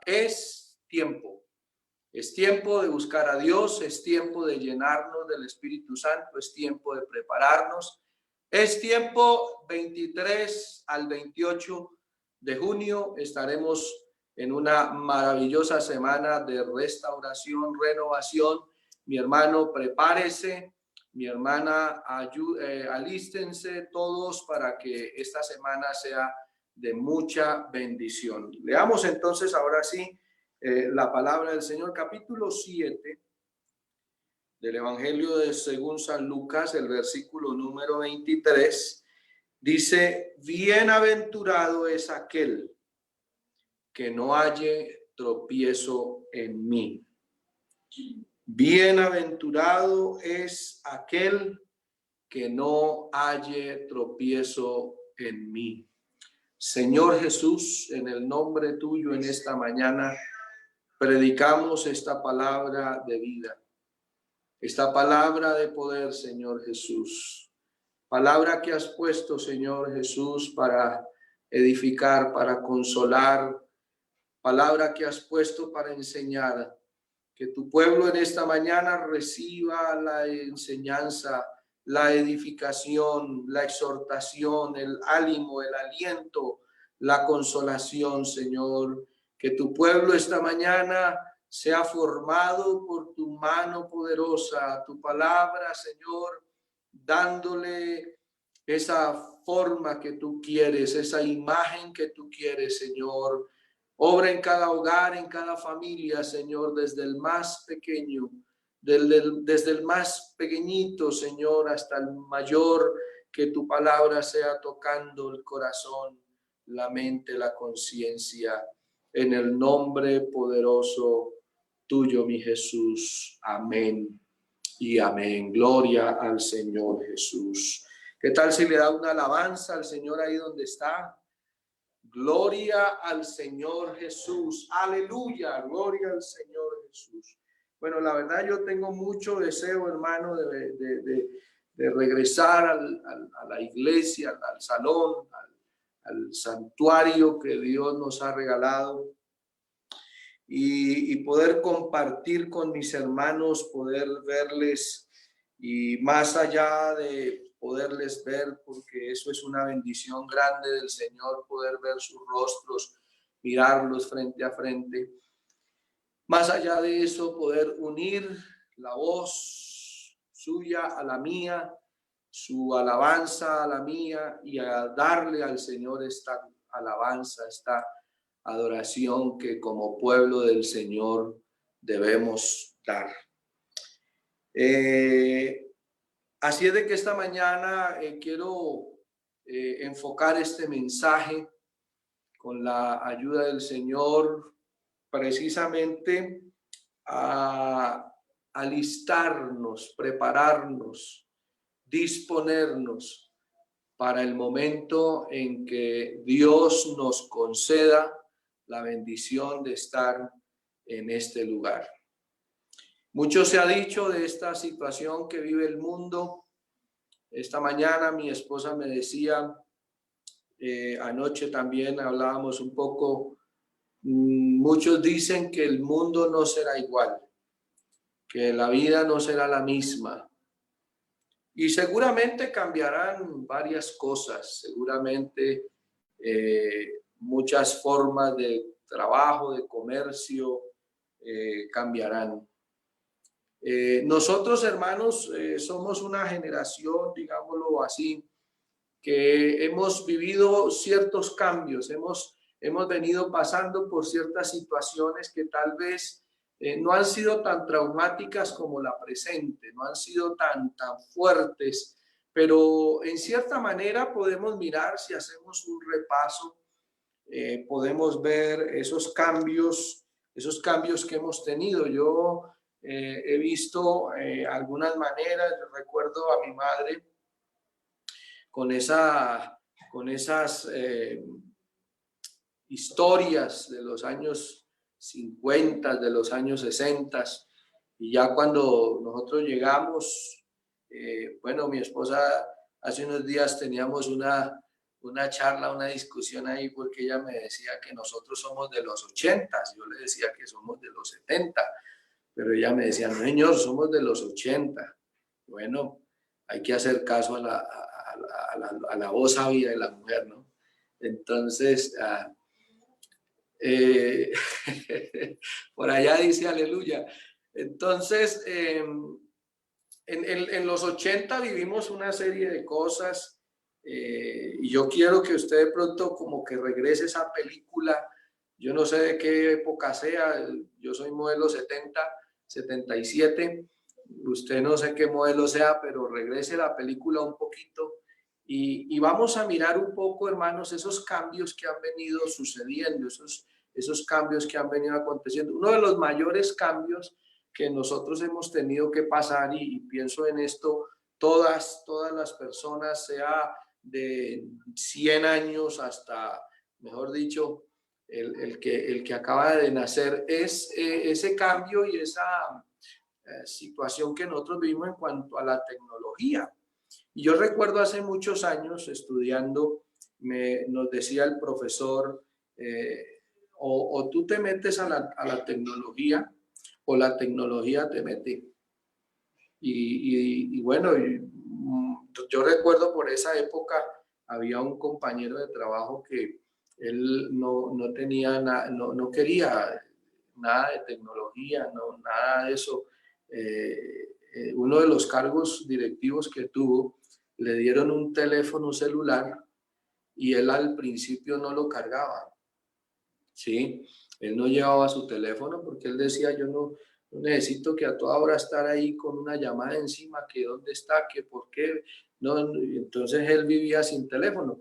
es tiempo. Es tiempo de buscar a Dios, es tiempo de llenarnos del Espíritu Santo, es tiempo de prepararnos. Es tiempo 23 al 28 de junio. Estaremos en una maravillosa semana de restauración, renovación. Mi hermano, prepárese. Mi hermana, alístense todos para que esta semana sea de mucha bendición. Leamos entonces ahora sí la palabra del Señor, capítulo 7 del Evangelio de según San Lucas, el versículo número 23, dice: bienaventurado es aquel que no halle tropiezo en mí. Bienaventurado es aquel que no halle tropiezo en mí. Señor Jesús, en el nombre tuyo en esta mañana, predicamos esta palabra de vida, esta palabra de poder, Señor Jesús. Palabra que has puesto, Señor Jesús, para edificar, para consolar. Palabra que has puesto para enseñar. Que tu pueblo en esta mañana reciba la enseñanza, la edificación, la exhortación, el ánimo, el aliento, la consolación, Señor. Que tu pueblo esta mañana sea formado por tu mano poderosa, tu palabra, Señor, dándole esa forma que tú quieres, esa imagen que tú quieres, Señor. Obra en cada hogar, en cada familia, Señor, desde el más pequeño, desde el más pequeñito, Señor, hasta el mayor, que tu palabra sea tocando el corazón, la mente, la conciencia, en el nombre poderoso tuyo, mi Jesús. Amén y amén. Gloria al Señor Jesús. ¿Qué tal si le da una alabanza al Señor ahí donde está? Gloria al Señor Jesús. Aleluya. Gloria al Señor Jesús. Bueno, la verdad yo tengo mucho deseo, hermano, de regresar a la iglesia, al salón, al santuario que Dios nos ha regalado y poder compartir con mis hermanos, poder verles y más allá de poderles ver, porque eso es una bendición grande del Señor, poder ver sus rostros, mirarlos frente a frente. Más allá de eso, poder unir la voz suya a la mía, su alabanza a la mía, y a darle al Señor esta alabanza, esta adoración que como pueblo del Señor debemos dar. Así es de que esta mañana quiero enfocar este mensaje con la ayuda del Señor precisamente a alistarnos, prepararnos, disponernos para el momento en que Dios nos conceda la bendición de estar en este lugar. Mucho se ha dicho de esta situación que vive el mundo. Esta mañana mi esposa me decía, anoche también hablábamos un poco, muchos dicen que el mundo no será igual, que la vida no será la misma. Y seguramente cambiarán varias cosas, seguramente muchas formas de trabajo, de comercio, cambiarán. Nosotros, hermanos, somos una generación, digámoslo así, que hemos vivido ciertos cambios, hemos venido pasando por ciertas situaciones que tal vez no han sido tan traumáticas como la presente, no han sido tan fuertes, pero en cierta manera podemos mirar, si hacemos un repaso, podemos ver esos cambios que hemos tenido. Yo he visto algunas maneras, recuerdo a mi madre con esas historias de los años 50, de los años 60, y ya cuando nosotros llegamos, bueno, mi esposa, hace unos días teníamos una una charla, una discusión ahí, porque ella me decía que nosotros somos de los 80, yo le decía que somos de los 70, pero ella me decía, no señor, somos de los 80. Bueno, hay que hacer caso a la voz sabia de la mujer, ¿no? Entonces, por allá dice aleluya. Entonces, en los 80 vivimos una serie de cosas y yo quiero que usted de pronto como que regrese esa película. Yo no sé de qué época sea, yo soy modelo 70, 77, usted no sé qué modelo sea, pero regrese la película un poquito y vamos a mirar un poco, hermanos, esos cambios que han venido sucediendo, esos cambios que han venido aconteciendo. Uno de los mayores cambios que nosotros hemos tenido que pasar, y pienso en esto, todas las personas, sea de 100 años hasta, mejor dicho, el que acaba de nacer, es ese cambio y esa situación que nosotros vivimos en cuanto a la tecnología. Y yo recuerdo hace muchos años estudiando, nos decía el profesor, o tú te metes a la tecnología o la tecnología te mete. Y bueno, yo recuerdo por esa época había un compañero de trabajo que él no tenía no quería nada de tecnología, no, nada de eso. Uno de los cargos directivos que tuvo, le dieron un teléfono celular y él al principio no lo cargaba, ¿sí? Él no llevaba su teléfono porque él decía, yo no necesito que a toda hora estar ahí con una llamada encima, que dónde está, que por qué. No, entonces él vivía sin teléfono.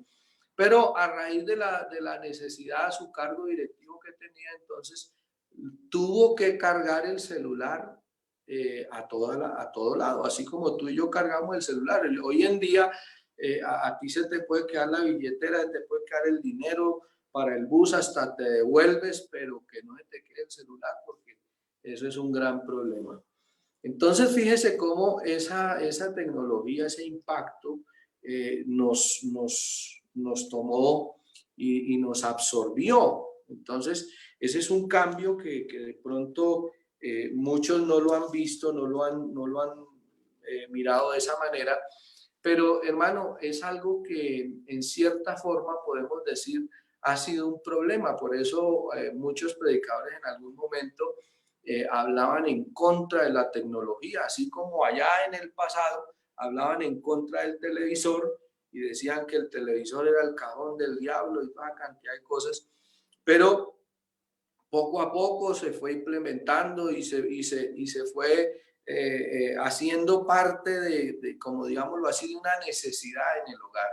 Pero a raíz de la necesidad, su cargo directivo que tenía, entonces tuvo que cargar el celular a todo lado, así como tú y yo cargamos el celular. Hoy en día a ti se te puede quedar la billetera, te puede quedar el dinero para el bus, hasta te devuelves, pero que no se te quede el celular porque eso es un gran problema. Entonces, fíjese cómo esa tecnología, ese impacto nos tomó y nos absorbió. Entonces, ese es un cambio que de pronto muchos no lo han visto, no lo han mirado de esa manera, pero hermano, es algo que en cierta forma podemos decir ha sido un problema. Por eso muchos predicadores en algún momento hablaban en contra de la tecnología, así como allá en el pasado hablaban en contra del televisor y decían que el televisor era el cajón del diablo y toda cantidad de cosas, pero poco a poco se fue implementando y se fue haciendo parte como digámoslo así, de una necesidad en el hogar,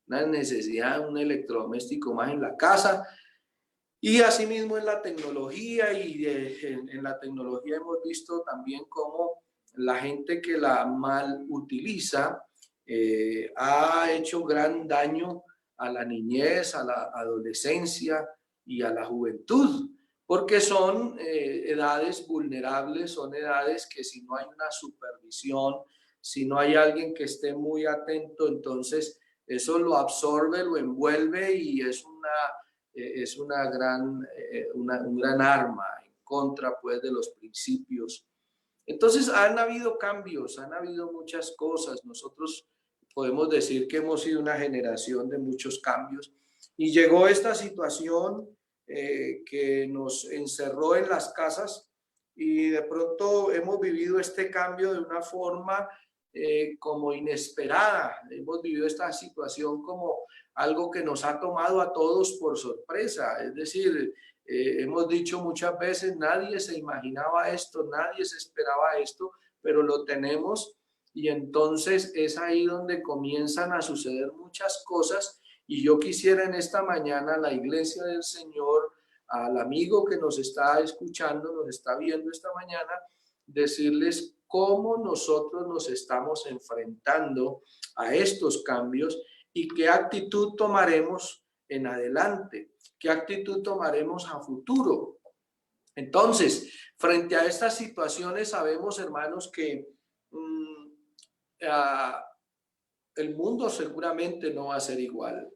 una necesidad, un electrodoméstico más en la casa. Y asimismo en la tecnología, en la tecnología hemos visto también cómo la gente que la mal utiliza ha hecho gran daño a la niñez, a la adolescencia y a la juventud, porque son edades vulnerables, son edades que si no hay una supervisión, si no hay alguien que esté muy atento, entonces eso lo absorbe, lo envuelve y es un gran arma en contra pues de los principios. Entonces han habido cambios, han habido muchas cosas. Nosotros podemos decir que hemos sido una generación de muchos cambios y llegó esta situación que nos encerró en las casas y de pronto hemos vivido este cambio de una forma como inesperada. Hemos vivido esta situación como algo que nos ha tomado a todos por sorpresa. Es decir, hemos dicho muchas veces, nadie se imaginaba esto, nadie se esperaba esto, pero lo tenemos y entonces es ahí donde comienzan a suceder muchas cosas y yo quisiera en esta mañana la iglesia del Señor, al amigo que nos está escuchando, nos está viendo esta mañana, decirles cómo nosotros nos estamos enfrentando a estos cambios y qué actitud tomaremos en adelante, qué actitud tomaremos a futuro. Entonces, frente a estas situaciones, sabemos, hermanos, que el mundo seguramente no va a ser igual.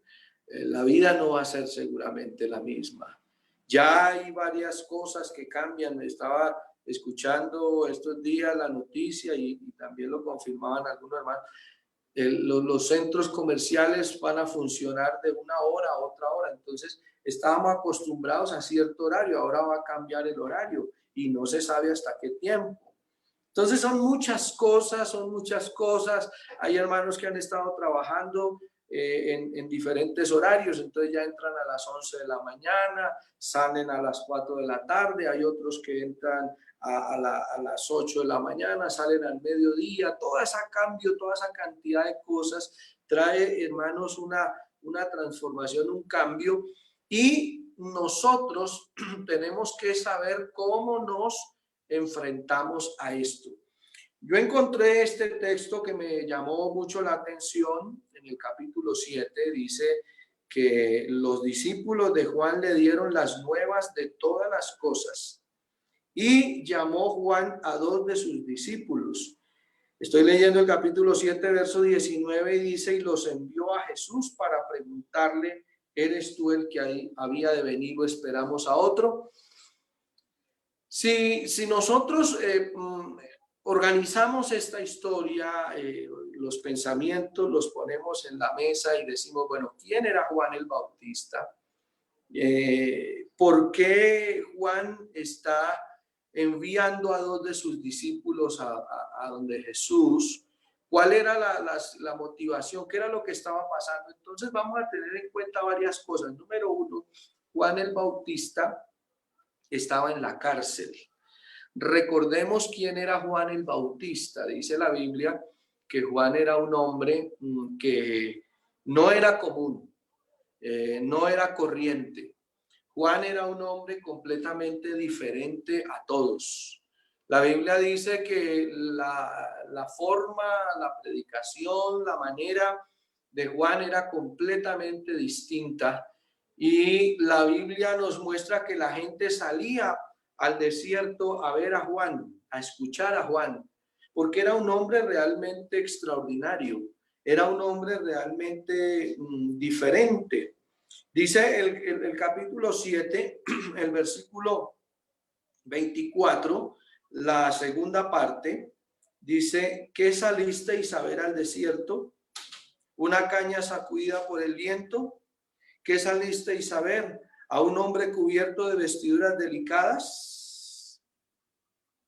la vida no va a ser seguramente la misma. Ya hay varias cosas que cambian. Estaba escuchando estos días la noticia y también lo confirmaban algunos hermanos. Los centros comerciales van a funcionar de una hora a otra hora. Entonces, estábamos acostumbrados a cierto horario, ahora va a cambiar el horario y no se sabe hasta qué tiempo. Entonces, son muchas cosas. Hay hermanos que han estado trabajando en diferentes horarios, entonces ya entran a las 11 de la mañana, salen a las 4 de la tarde, hay otros que entran a las 8 de la mañana, salen al mediodía. Todo ese cambio, toda esa cantidad de cosas trae, hermanos, una transformación, un cambio, y nosotros tenemos que saber cómo nos enfrentamos a esto. Yo encontré este texto que me llamó mucho la atención. En el capítulo 7 dice que los discípulos de Juan le dieron las nuevas de todas las cosas y llamó Juan a 2 de sus discípulos. Estoy leyendo el capítulo 7, verso 19, y dice: y los envió a Jesús para preguntarle: ¿eres tú el que había de venir o esperamos a otro? Si nosotros organizamos esta historia, los pensamientos los ponemos en la mesa y decimos, bueno, ¿quién era Juan el Bautista? ¿Por qué Juan está enviando a 2 de sus discípulos a donde Jesús? ¿Cuál era la motivación? ¿Qué era lo que estaba pasando? Entonces vamos a tener en cuenta varias cosas. Número 1, Juan el Bautista estaba en la cárcel. Recordemos quién era Juan el Bautista. Dice la Biblia que Juan era un hombre que no era común, no era corriente. Juan era un hombre completamente diferente a todos. La Biblia dice que la forma, la predicación, la manera de Juan era completamente distinta, y la Biblia nos muestra que la gente salía al desierto a ver a Juan, a escuchar a Juan, porque era un hombre realmente extraordinario, era un hombre realmente diferente. Dice el capítulo 7, el versículo 24, la segunda parte, dice: ¿qué salisteis a ver al desierto? ¿Una caña sacudida por el viento? ¿Qué salisteis a ver? ¿A un hombre cubierto de vestiduras delicadas?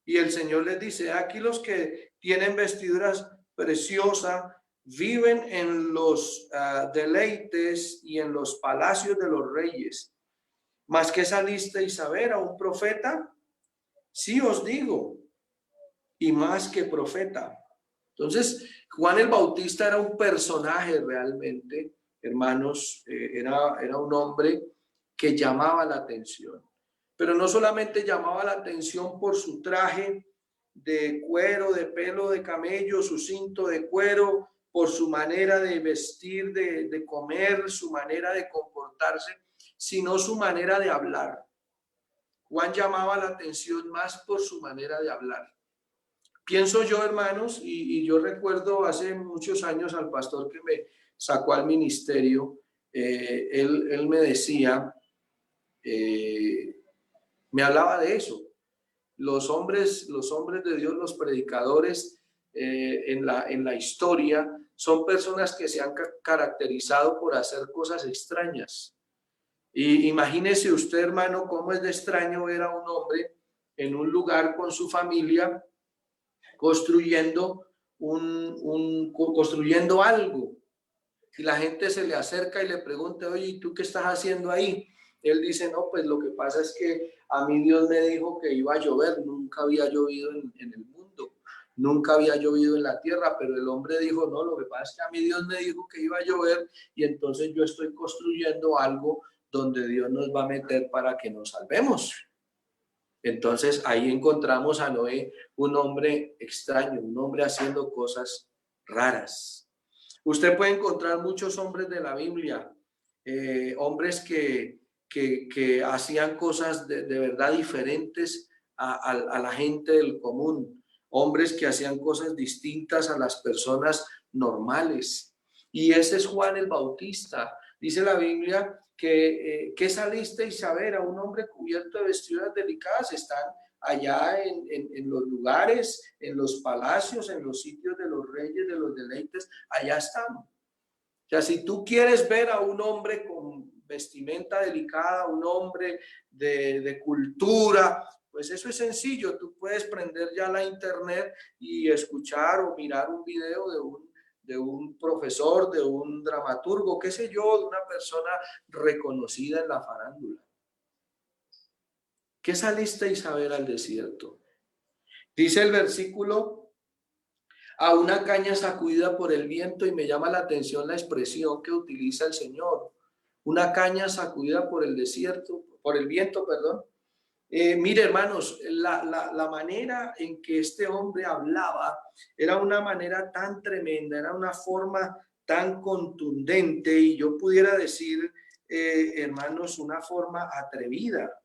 Y el Señor les dice: aquí los que tienen vestiduras preciosas viven en los deleites y en los palacios de los reyes. ¿Mas qué salisteis a ver? ¿A un profeta? Sí os digo, y más que profeta. Entonces, Juan el Bautista era un personaje realmente, hermanos, era un hombre que llamaba la atención. Pero no solamente llamaba la atención por su traje de cuero, de pelo de camello, su cinto de cuero, por su manera de vestir, de comer, su manera de comportarse, sino su manera de hablar. Juan llamaba la atención más por su manera de hablar. Pienso yo, hermanos, y yo recuerdo hace muchos años al pastor que me sacó al ministerio, él me decía, me hablaba de eso. Los hombres de Dios, los predicadores en la historia, son personas que se han caracterizado por hacer cosas extrañas. Y imagínese usted, hermano, cómo es de extraño ver a un hombre en un lugar con su familia construyendo construyendo algo, y la gente se le acerca y le pregunta: oye, ¿y tú qué estás haciendo ahí? Él dice: no, pues lo que pasa es que a mí Dios me dijo que iba a llover. Nunca había llovido en el mundo, nunca había llovido en la tierra, pero el hombre dijo: no, lo que pasa es que a mí Dios me dijo que iba a llover, y entonces yo estoy construyendo algo donde Dios nos va a meter para que nos salvemos. Entonces ahí encontramos a Noé, un hombre extraño, un hombre haciendo cosas raras. Usted puede encontrar muchos hombres de la Biblia, hombres que hacían cosas de verdad diferentes a la gente del común, hombres que hacían cosas distintas a las personas normales. Y ese es Juan el Bautista. Dice la Biblia que salisteis a ver a un hombre cubierto de vestiduras delicadas. Están allá en los lugares, en los palacios, en los sitios de los reyes, de los deleites, allá estamos. O sea, si tú quieres ver a un hombre con vestimenta delicada, un hombre de cultura, pues eso es sencillo. Tú puedes prender ya la internet y escuchar o mirar un video de un profesor, de un dramaturgo, qué sé yo, de una persona reconocida en la farándula. ¿Qué salisteis a ver al desierto? Dice el versículo: a una caña sacudida por el viento, y me llama la atención la expresión que utiliza el Señor. Una caña sacudida por el desierto, por el viento, perdón. Mire, hermanos, la manera en que este hombre hablaba era una manera tan tremenda, era una forma tan contundente, y yo pudiera decir, hermanos, una forma atrevida,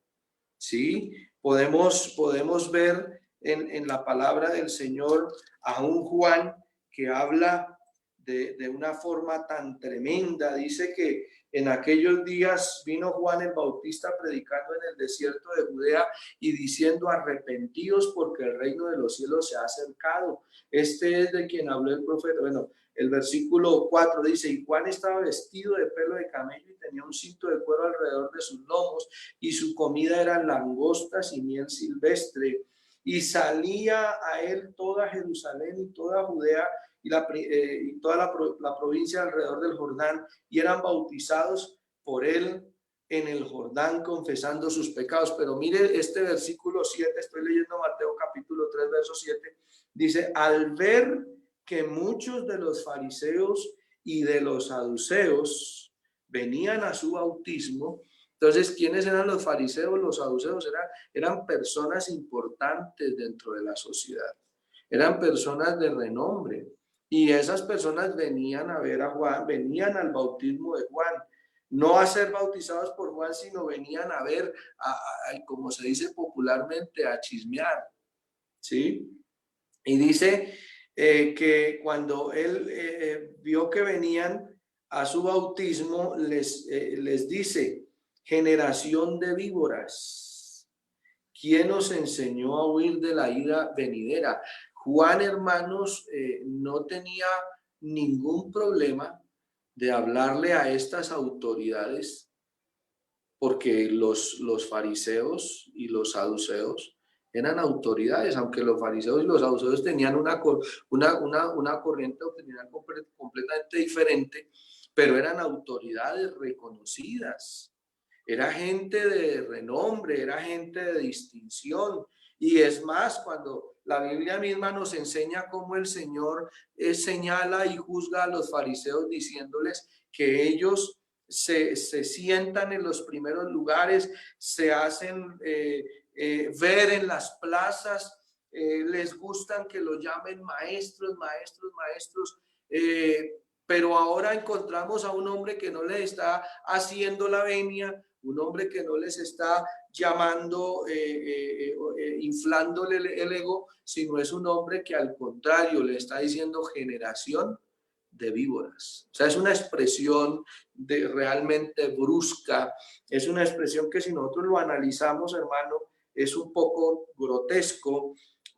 ¿sí? Podemos ver en la palabra del Señor a un Juan que habla de una forma tan tremenda. Dice que en aquellos días vino Juan el Bautista predicando en el desierto de Judea y diciendo: arrepentíos, porque el reino de los cielos se ha acercado. Este es de quien habló el profeta. Bueno, el versículo 4 dice: y Juan estaba vestido de pelo de camello y tenía un cinto de cuero alrededor de sus lomos, y su comida eran langostas y miel silvestre. Y salía a él toda Jerusalén y toda Judea y toda la provincia alrededor del Jordán, y eran bautizados por él en el Jordán, confesando sus pecados. Pero mire este versículo 7, estoy leyendo Mateo capítulo 3, verso 7, dice: al ver que muchos de los fariseos y de los saduceos venían a su bautismo. Entonces, ¿quiénes eran los fariseos? Los saduceos eran personas importantes dentro de la sociedad, eran personas de renombre, y esas personas venían a ver a Juan, venían al bautismo de Juan, no a ser bautizados por Juan, sino venían a ver, como se dice popularmente, a chismear, ¿sí? Y dice que cuando él vio que venían a su bautismo, les dice: generación de víboras, ¿quién os enseñó a huir de la ira venidera? Juan, hermanos, no tenía ningún problema de hablarle a estas autoridades, porque los fariseos y los saduceos eran autoridades, aunque los fariseos y los saduceos tenían una corriente doctrinal completamente diferente, pero eran autoridades reconocidas. Era gente de renombre, era gente de distinción. Y es más, cuando la Biblia misma nos enseña cómo el Señor señala y juzga a los fariseos, diciéndoles que ellos se sientan en los primeros lugares, se hacen ver en las plazas, les gustan que lo llamen maestros, maestros, maestros. Pero ahora encontramos a un hombre que no les está haciendo la venia, un hombre que no les está llamando, inflándole el ego, sino es un hombre que al contrario le está diciendo: generación de víboras. O sea, es una expresión realmente brusca, es una expresión que, si nosotros lo analizamos, hermano, es un poco grotesco.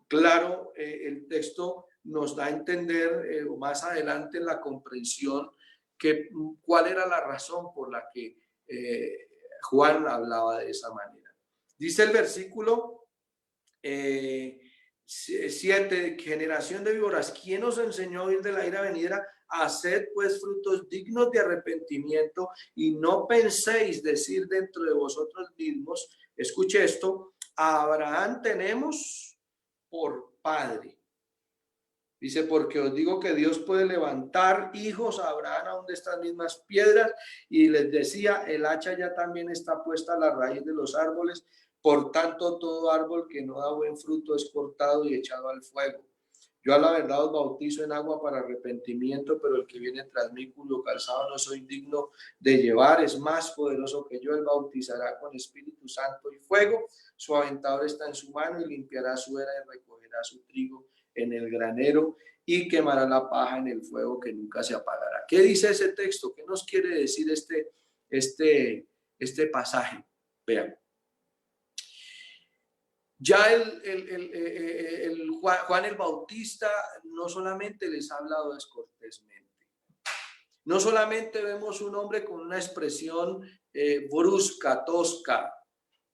Claro, el texto nos da a entender más adelante en la comprensión cuál era la razón por la que Juan hablaba de esa manera. Dice el versículo 7, generación de víboras, ¿quién os enseñó a ir de la ira venidera? Haced pues frutos dignos de arrepentimiento, y no penséis decir dentro de vosotros mismos, escuche esto: a Abraham tenemos por padre. Dice: porque os digo que Dios puede levantar hijos a Abraham aún de estas mismas piedras. Y les decía: el hacha ya también está puesta a la raíz de los árboles. Por tanto, todo árbol que no da buen fruto es cortado y echado al fuego. Yo a la verdad os bautizo en agua para arrepentimiento, pero el que viene tras mí, cuyo calzado no soy digno de llevar, es más poderoso que yo. Él bautizará con Espíritu Santo y fuego. Su aventador está en su mano, y limpiará su era y recogerá su trigo en el granero, y quemará la paja en el fuego que nunca se apagará. ¿Qué dice ese texto? ¿Qué nos quiere decir este este pasaje. Vean. Ya Juan el Bautista no solamente les ha hablado descortésmente, no solamente vemos un hombre con una expresión brusca, tosca,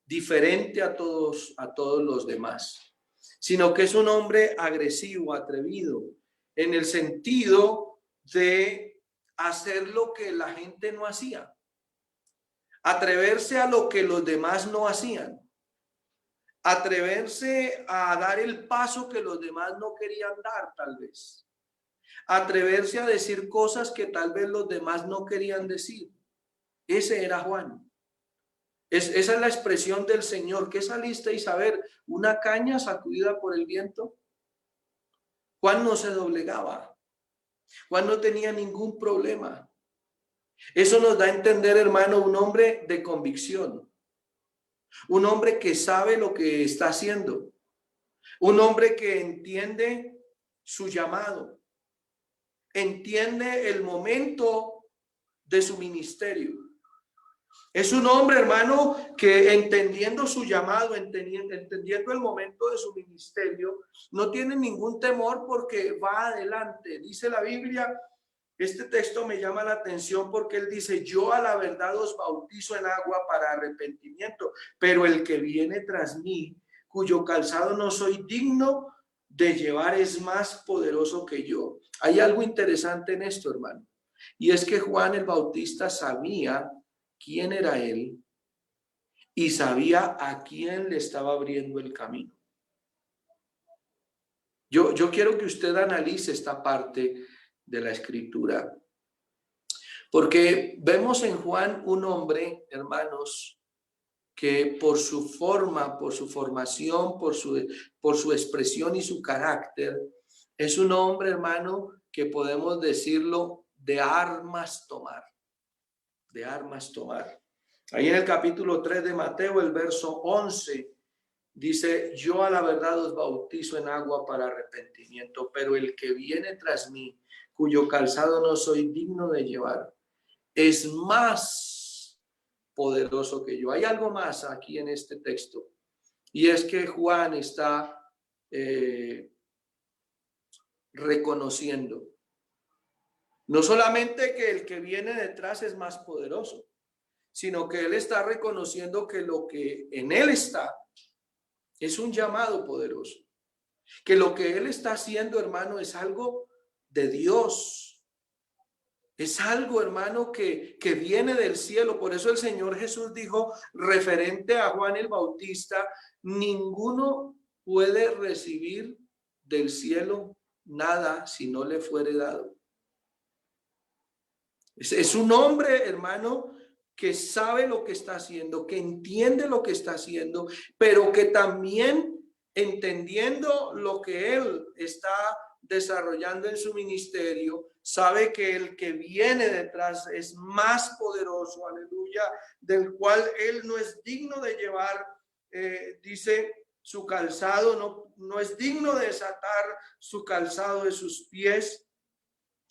diferente a todos los demás, sino que es un hombre agresivo, atrevido, en el sentido de hacer lo que la gente no hacía, atreverse a lo que los demás no hacían, atreverse a dar el paso que los demás no querían dar, tal vez, atreverse a decir cosas que tal vez los demás no querían decir. Ese era Juan. Esa es la expresión del Señor. ¿Qué salisteis a ver? ¿Una caña sacudida por el viento? Juan no se doblegaba. Juan no tenía ningún problema. Eso nos da a entender, hermano, un hombre de convicción. Un hombre que sabe lo que está haciendo. Un hombre que entiende su llamado. Entiende el momento de su ministerio. Es un hombre, hermano, que entendiendo su llamado, entendiendo el momento de su ministerio, no tiene ningún temor porque va adelante. Dice la Biblia, este texto me llama la atención porque él dice, yo a la verdad os bautizo en agua para arrepentimiento, pero el que viene tras mí, cuyo calzado no soy digno de llevar, es más poderoso que yo. Hay algo interesante en esto, hermano, y es que Juan el Bautista sabía quién era él y sabía a quién le estaba abriendo el camino. Yo quiero que usted analice esta parte de la escritura, porque vemos en Juan un hombre, hermanos, que por su forma, por su formación, por su expresión y su carácter, es un hombre, hermano, que podemos decirlo, de armas tomar. De armas tomar. Ahí en el capítulo 3 de Mateo, el verso 11, dice, yo a la verdad os bautizo en agua para arrepentimiento, pero el que viene tras mí, cuyo calzado no soy digno de llevar, es más poderoso que yo. Hay algo más aquí en este texto, y es que Juan está reconociendo no solamente que el que viene detrás es más poderoso, sino que él está reconociendo que lo que en él está es un llamado poderoso, que lo que él está haciendo, hermano, es algo de Dios, es algo, hermano, que viene del cielo. Por eso el Señor Jesús dijo, referente a Juan el Bautista, ninguno puede recibir del cielo nada si no le fuere dado. Es un hombre, hermano, que sabe lo que está haciendo, que entiende lo que está haciendo, pero que también, entendiendo lo que él está desarrollando en su ministerio, sabe que el que viene detrás es más poderoso, aleluya, del cual él no es digno de llevar, dice, su calzado, no es digno de desatar su calzado de sus pies.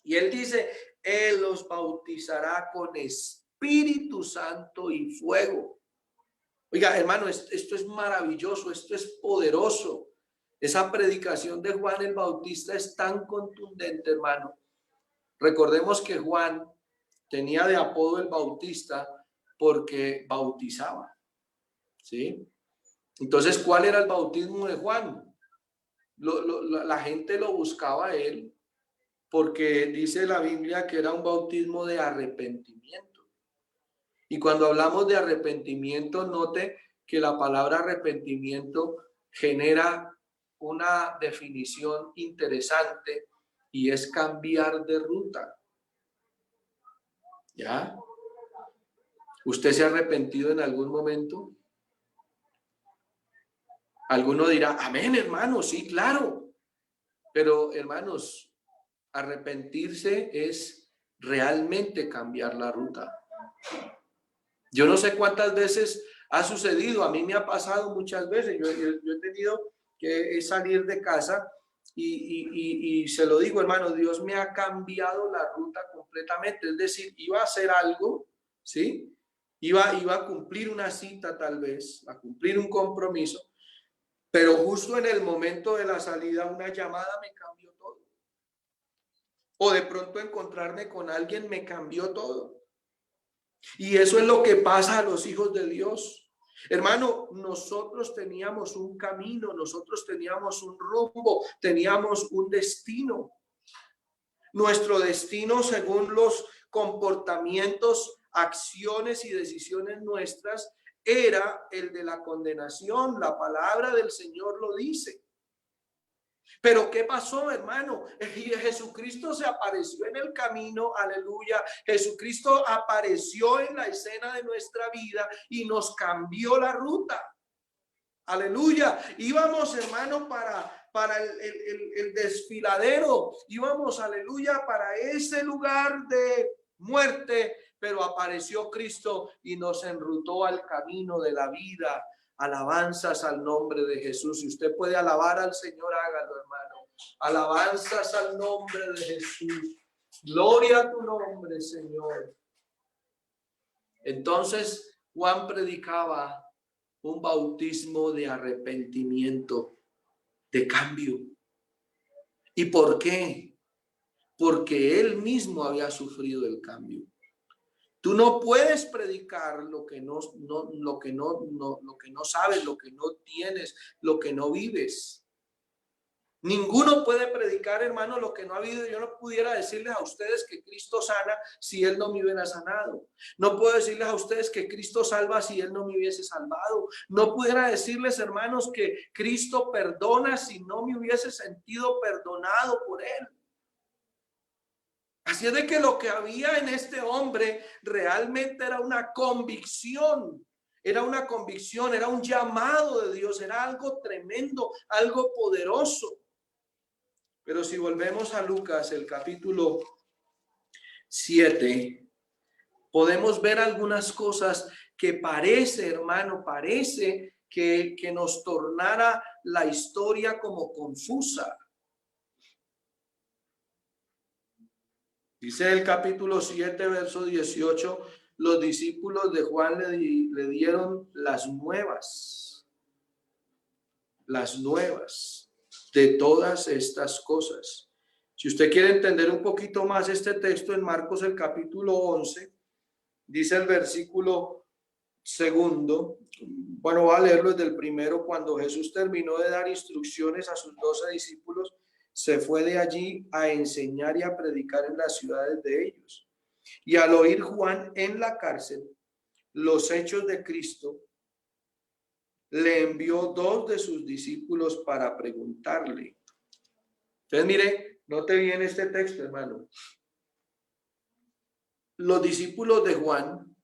Y él dice, él los bautizará con Espíritu Santo y fuego. Oiga, hermano, esto es maravilloso, esto es poderoso. Esa predicación de Juan el Bautista es tan contundente, hermano. Recordemos que Juan tenía de apodo el Bautista porque bautizaba, ¿sí? Entonces, ¿cuál era el bautismo de Juan? La gente lo buscaba a él porque dice la Biblia que era un bautismo de arrepentimiento. Y cuando hablamos de arrepentimiento, note que la palabra arrepentimiento genera una definición interesante y es cambiar de ruta. ¿Ya? ¿Usted se ha arrepentido en algún momento? Alguno dirá, amén, hermano, sí, claro. Pero, hermanos, arrepentirse es realmente cambiar la ruta. Yo no sé cuántas veces ha sucedido, a mí me ha pasado muchas veces, yo he tenido que salir de casa y se lo digo, hermano, Dios me ha cambiado la ruta completamente, es decir, iba a hacer algo, ¿sí? Iba a cumplir una cita tal vez, a cumplir un compromiso, pero justo en el momento de la salida una llamada me cambió todo. O de pronto encontrarme con alguien me cambió todo. Y eso es lo que pasa a los hijos de Dios. Hermano, nosotros teníamos un camino, nosotros teníamos un rumbo, teníamos un destino. Nuestro destino, según los comportamientos, acciones y decisiones nuestras, era el de la condenación. La palabra del Señor lo dice. Pero ¿qué pasó, hermano? Jesucristo se apareció en el camino, aleluya. Jesucristo apareció en la escena de nuestra vida y nos cambió la ruta. Aleluya. Íbamos, hermano, para el desfiladero. Íbamos, aleluya, para ese lugar de muerte, pero apareció Cristo y nos enrutó al camino de la vida. Alabanzas al nombre de Jesús. Si usted puede alabar al Señor, hágalo, hermano. Alabanzas al nombre de Jesús. Gloria a tu nombre, Señor. Entonces Juan predicaba un bautismo de arrepentimiento, de cambio. ¿Y por qué? Porque él mismo había sufrido el cambio. Tú no puedes predicar lo que no sabes, lo que no tienes, lo que no vives. Ninguno puede predicar, hermano, lo que no ha habido. Yo no pudiera decirles a ustedes que Cristo sana si Él no me hubiera sanado. No puedo decirles a ustedes que Cristo salva si Él no me hubiese salvado. No pudiera decirles, hermanos, que Cristo perdona si no me hubiese sentido perdonado por Él. Así es de que lo que había en este hombre realmente era una convicción. Era una convicción, era un llamado de Dios, era algo tremendo, algo poderoso. Pero si volvemos a Lucas, el capítulo 7, podemos ver algunas cosas que parece, hermano, parece que nos tornara la historia como confusa. Dice el capítulo 7, verso 18, los discípulos de Juan le dieron las nuevas de todas estas cosas. Si usted quiere entender un poquito más este texto, en Marcos el capítulo 11, dice el versículo 2, bueno, voy a leerlo desde el primero. Cuando Jesús terminó de dar instrucciones a sus 12 discípulos, se fue de allí a enseñar y a predicar en las ciudades de ellos. Y al oír Juan en la cárcel los hechos de Cristo, le envió 2 de sus discípulos para preguntarle. Entonces, mire, note bien este texto, hermano. Los discípulos de Juan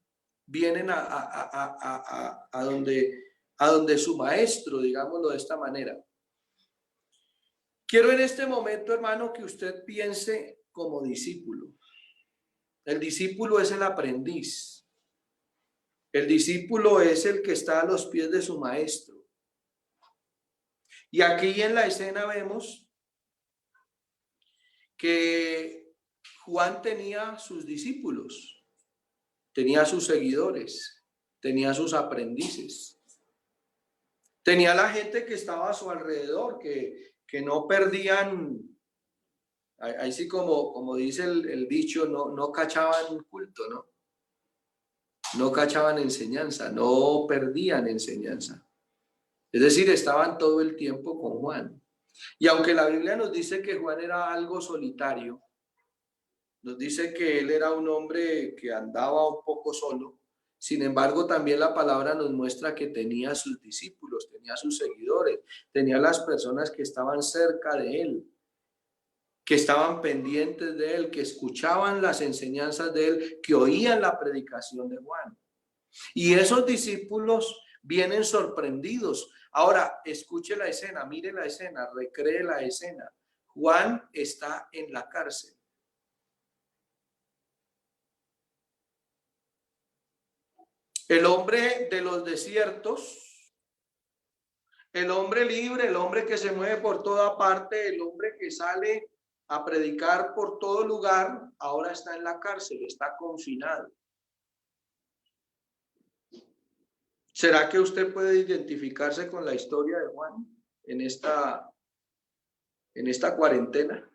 vienen a donde su maestro, digámoslo de esta manera. Quiero en este momento, hermano, que usted piense como discípulo. El discípulo es el aprendiz. El discípulo es el que está a los pies de su maestro. Y aquí en la escena vemos que Juan tenía sus discípulos, tenía sus seguidores, tenía sus aprendices, tenía la gente que estaba a su alrededor, que no perdían, ahí sí como dice el dicho, no cachaban culto, no cachaban enseñanza, no perdían enseñanza. Es decir, estaban todo el tiempo con Juan. Y aunque la Biblia nos dice que Juan era algo solitario, nos dice que él era un hombre que andaba un poco solo. Sin embargo, también la palabra nos muestra que tenía sus discípulos, tenía sus seguidores, tenía las personas que estaban cerca de él, que estaban pendientes de él, que escuchaban las enseñanzas de él, que oían la predicación de Juan. Y esos discípulos vienen sorprendidos. Ahora, escuche la escena, mire la escena, recree la escena. Juan está en la cárcel. El hombre de los desiertos, el hombre libre, el hombre que se mueve por toda parte, el hombre que sale a predicar por todo lugar, ahora está en la cárcel, está confinado. ¿Será que usted puede identificarse con la historia de Juan en esta cuarentena?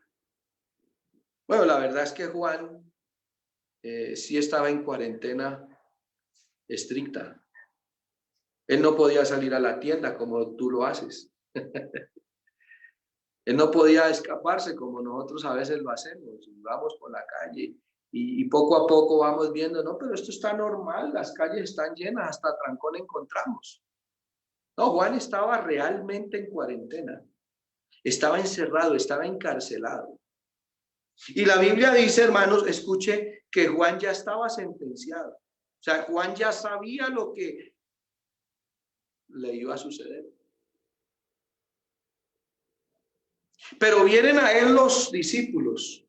Bueno, la verdad es que Juan sí estaba en cuarentena estricta. Él no podía salir a la tienda como tú lo haces. Él no podía escaparse como nosotros a veces lo hacemos. Vamos por la calle y poco a poco vamos viendo, no, pero esto está normal, las calles están llenas, hasta trancón encontramos. No, Juan estaba realmente en cuarentena. Estaba encerrado, estaba encarcelado. Y la Biblia dice, hermanos, escuche, que Juan ya estaba sentenciado. O sea, Juan ya sabía lo que le iba a suceder. Pero vienen a él los discípulos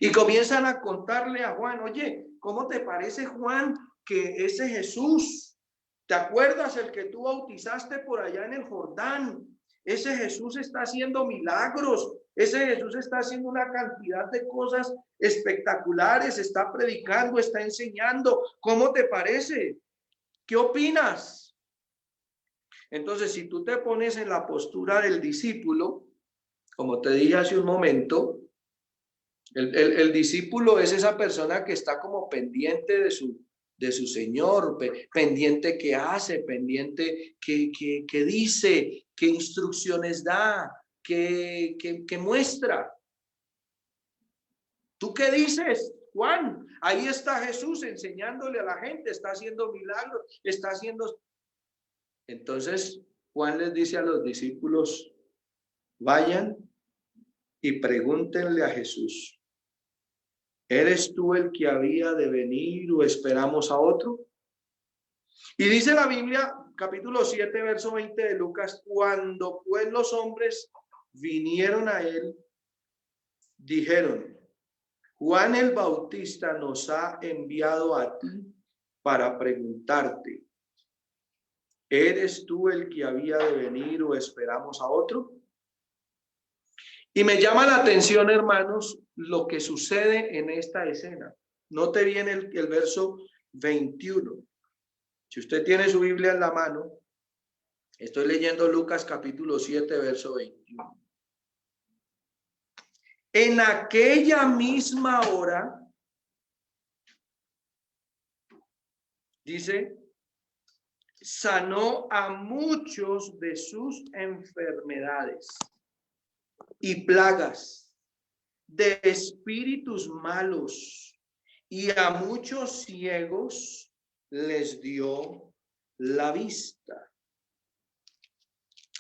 y comienzan a contarle a Juan, oye, ¿cómo te parece, Juan, que ese Jesús, ¿te acuerdas el que tú bautizaste por allá en el Jordán? Ese Jesús está haciendo milagros, ese Jesús está haciendo una cantidad de cosas espectaculares, está predicando, está enseñando. ¿Cómo te parece? ¿Qué opinas? Entonces, si tú te pones en la postura del discípulo, como te dije hace un momento, el discípulo es esa persona que está como pendiente de su Señor, pendiente qué hace, pendiente qué dice, qué instrucciones da, qué muestra. ¿Tú qué dices, Juan? Ahí está Jesús enseñándole a la gente, está haciendo milagros, está haciendo... Entonces, Juan les dice a los discípulos, vayan y pregúntenle a Jesús, ¿eres tú el que había de venir o esperamos a otro? Y dice la Biblia, capítulo 7, verso 20 de Lucas, cuando pues los hombres vinieron a él, dijeron, Juan el Bautista nos ha enviado a ti para preguntarte, ¿eres tú el que había de venir o esperamos a otro? Y me llama la atención, hermanos, lo que sucede en esta escena. Note bien el verso 21. Si usted tiene su Biblia en la mano, estoy leyendo Lucas capítulo 7, verso 21. En aquella misma hora, dice, sanó a muchos de sus enfermedades y plagas, de espíritus malos, y a muchos ciegos les dio la vista.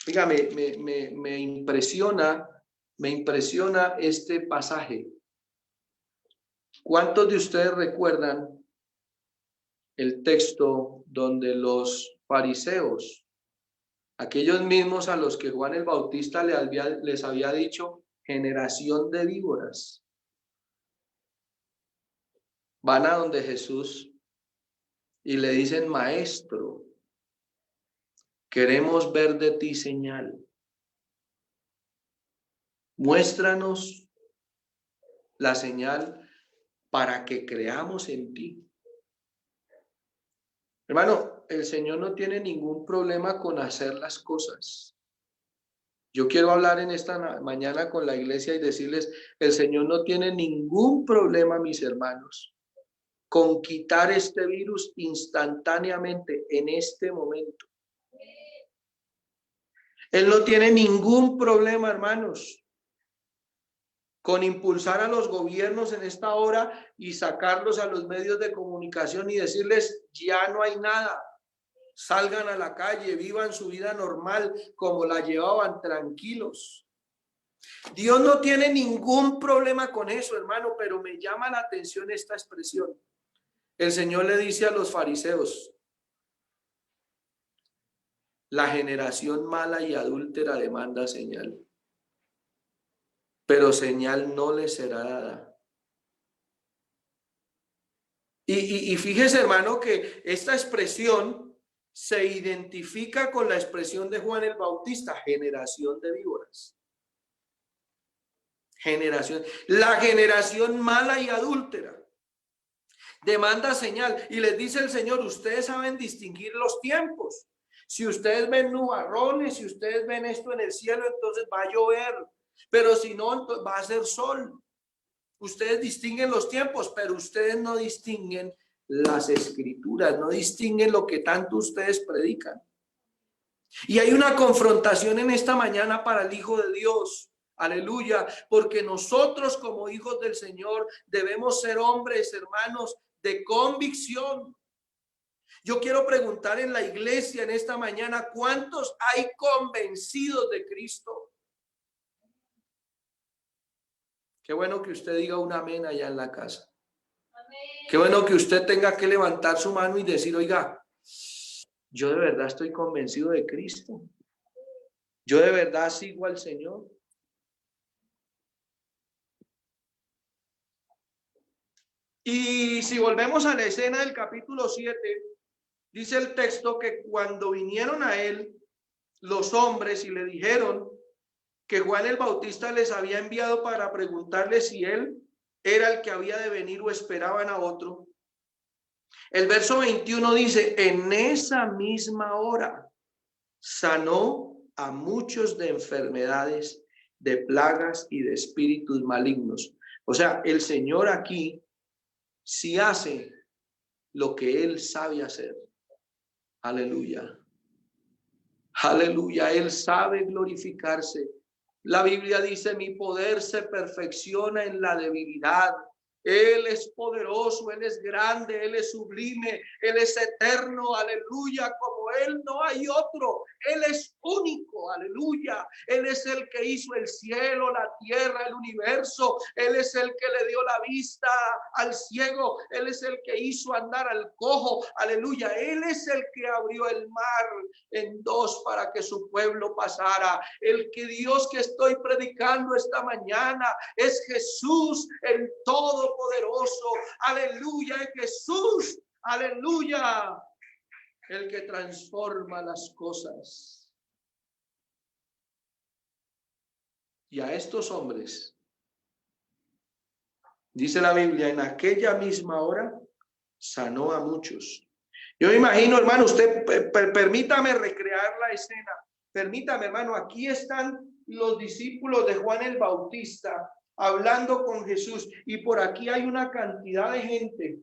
Fíjame, me impresiona este pasaje. ¿Cuántos de ustedes recuerdan el texto donde los fariseos, aquellos mismos a los que Juan el Bautista les había dicho, generación de víboras, van a donde Jesús y le dicen, maestro, queremos ver de ti señal. Muéstranos la señal para que creamos en ti. Hermano, el Señor no tiene ningún problema con hacer las cosas. Yo quiero hablar en esta mañana con la iglesia y decirles, el Señor no tiene ningún problema, mis hermanos, con quitar este virus instantáneamente en este momento. Él no tiene ningún problema, hermanos, con impulsar a los gobiernos en esta hora y sacarlos a los medios de comunicación y decirles, ya no hay nada. Salgan a la calle, vivan su vida normal como la llevaban, tranquilos. Dios no tiene ningún problema con eso, hermano, pero me llama la atención esta expresión. El Señor le dice a los fariseos, la generación mala y adúltera demanda señal, pero señal no le será dada. Y fíjese, hermano, que esta expresión se identifica con la expresión de Juan el Bautista, generación de víboras. La generación mala y adúltera demanda señal. Y les dice el Señor, ustedes saben distinguir los tiempos. Si ustedes ven nubarrones, si ustedes ven esto en el cielo, entonces va a llover. Pero si no, entonces va a ser sol. Ustedes distinguen los tiempos, pero ustedes no distinguen las escrituras, no distinguen lo que tanto ustedes predican. Y hay una confrontación en esta mañana para el Hijo de Dios. Aleluya, porque nosotros como hijos del Señor debemos ser hombres, hermanos, de convicción. Yo quiero preguntar en la iglesia en esta mañana, ¿cuántos hay convencidos de Cristo? Qué bueno que usted diga un amén allá en la casa. Amén. Qué bueno que usted tenga que levantar su mano y decir, oiga, yo de verdad estoy convencido de Cristo. Yo de verdad sigo al Señor. Y si volvemos a la escena del capítulo 7, dice el texto que cuando vinieron a él los hombres y le dijeron que Juan el Bautista les había enviado para preguntarle si él era el que había de venir o esperaban a otro. El verso 21 dice, en esa misma hora sanó a muchos de enfermedades, de plagas y de espíritus malignos. O sea, el Señor aquí sí hace lo que Él sabe hacer. Aleluya. Aleluya. Él sabe glorificarse. La Biblia dice, mi poder se perfecciona en la debilidad. Él es poderoso, Él es grande, Él es sublime, Él es eterno, aleluya, como Él no hay otro, Él es único, aleluya, Él es el que hizo el cielo, la tierra, el universo, Él es el que le dio la vista al ciego, Él es el que hizo andar al cojo, aleluya, Él es el que abrió el mar en dos para que su pueblo pasara. El que Dios que estoy predicando esta mañana es Jesús, el Todopoderoso, aleluya, es Jesús, aleluya, el que transforma las cosas. Y a estos hombres, dice la Biblia, en aquella misma hora sanó a muchos. Yo me imagino, hermano, usted permítame recrear la escena. Permítame, hermano, aquí están los discípulos de Juan el Bautista hablando con Jesús y por aquí hay una cantidad de gente.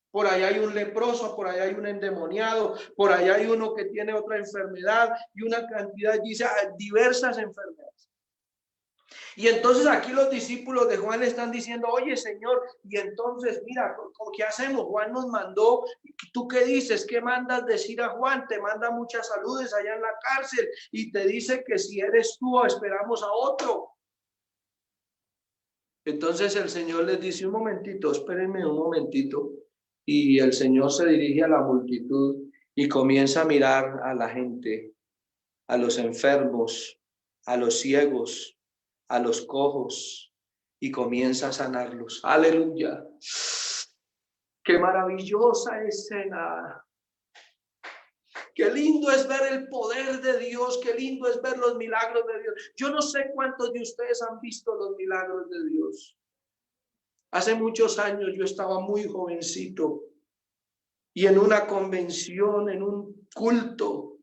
Por allá hay un leproso, por allá hay un endemoniado, por allá hay uno que tiene otra enfermedad y una cantidad, dice, diversas enfermedades. Y entonces aquí los discípulos de Juan le están diciendo, oye Señor, y entonces mira, ¿qué hacemos? Juan nos mandó, ¿tú qué dices? ¿Qué mandas decir a Juan? Te manda muchas saludes allá en la cárcel y te dice que si eres tú esperamos a otro. Entonces el Señor les dice, un momentito, espérenme un momentito. Y el Señor se dirige a la multitud y comienza a mirar a la gente, a los enfermos, a los ciegos, a los cojos y comienza a sanarlos. Aleluya. Qué maravillosa escena. Qué lindo es ver el poder de Dios, qué lindo es ver los milagros de Dios. Yo no sé cuántos de ustedes han visto los milagros de Dios. Hace muchos años yo estaba muy jovencito y en una convención, en un culto,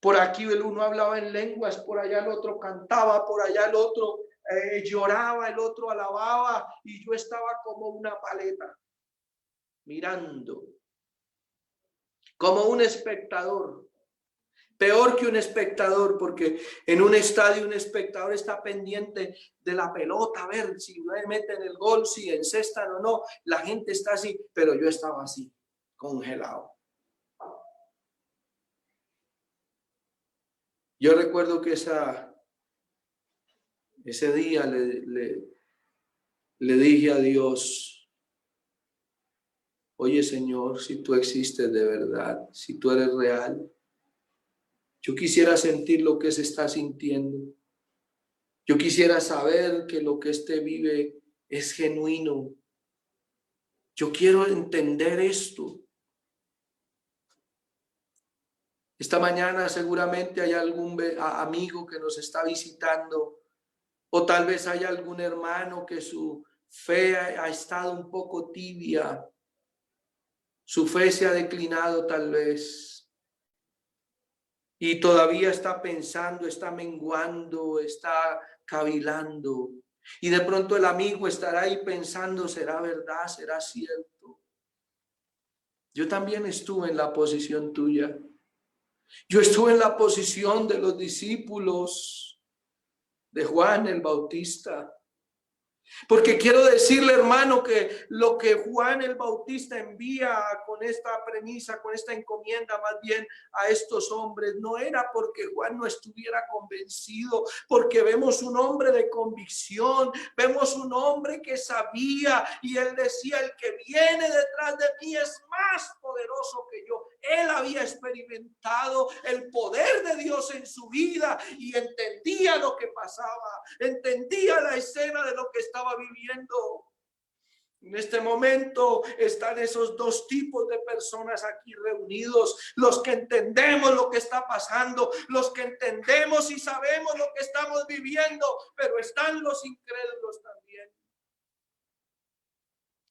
por aquí el uno hablaba en lenguas, por allá el otro cantaba, por allá el otro lloraba, el otro alababa y yo estaba como una paleta mirando, como un espectador. Peor que un espectador, porque en un estadio un espectador está pendiente de la pelota, a ver si meten el gol, si encestan o no. La gente está así, pero yo estaba así, congelado. Yo recuerdo que ese día le dije a Dios, oye Señor, si tú existes de verdad, si tú eres real, yo quisiera sentir lo que se está sintiendo. Yo quisiera saber que lo que este vive es genuino. Yo quiero entender esto. Esta mañana seguramente hay algún amigo que nos está visitando o tal vez hay algún hermano que su fe ha estado un poco tibia. Su fe se ha declinado tal vez. y todavía está pensando, está menguando, está cavilando. Y de pronto el amigo estará ahí pensando, ¿será verdad? ¿Será cierto? Yo también estuve en la posición tuya. Yo estuve en la posición de los discípulos de Juan el Bautista. Porque quiero decirle, hermano, que lo que Juan el Bautista envía con esta premisa, con esta encomienda más bien a estos hombres, no era porque Juan no estuviera convencido, porque vemos un hombre de convicción, vemos un hombre que sabía, y él decía, el que viene detrás de mí es más poderoso que yo. Él había experimentado el poder de Dios en su vida y entendía lo que pasaba, entendía la escena de lo que estaba viviendo. En este momento están esos dos tipos de personas aquí reunidos: los que entendemos lo que está pasando, los que entendemos y sabemos lo que estamos viviendo, pero están los incrédulos también.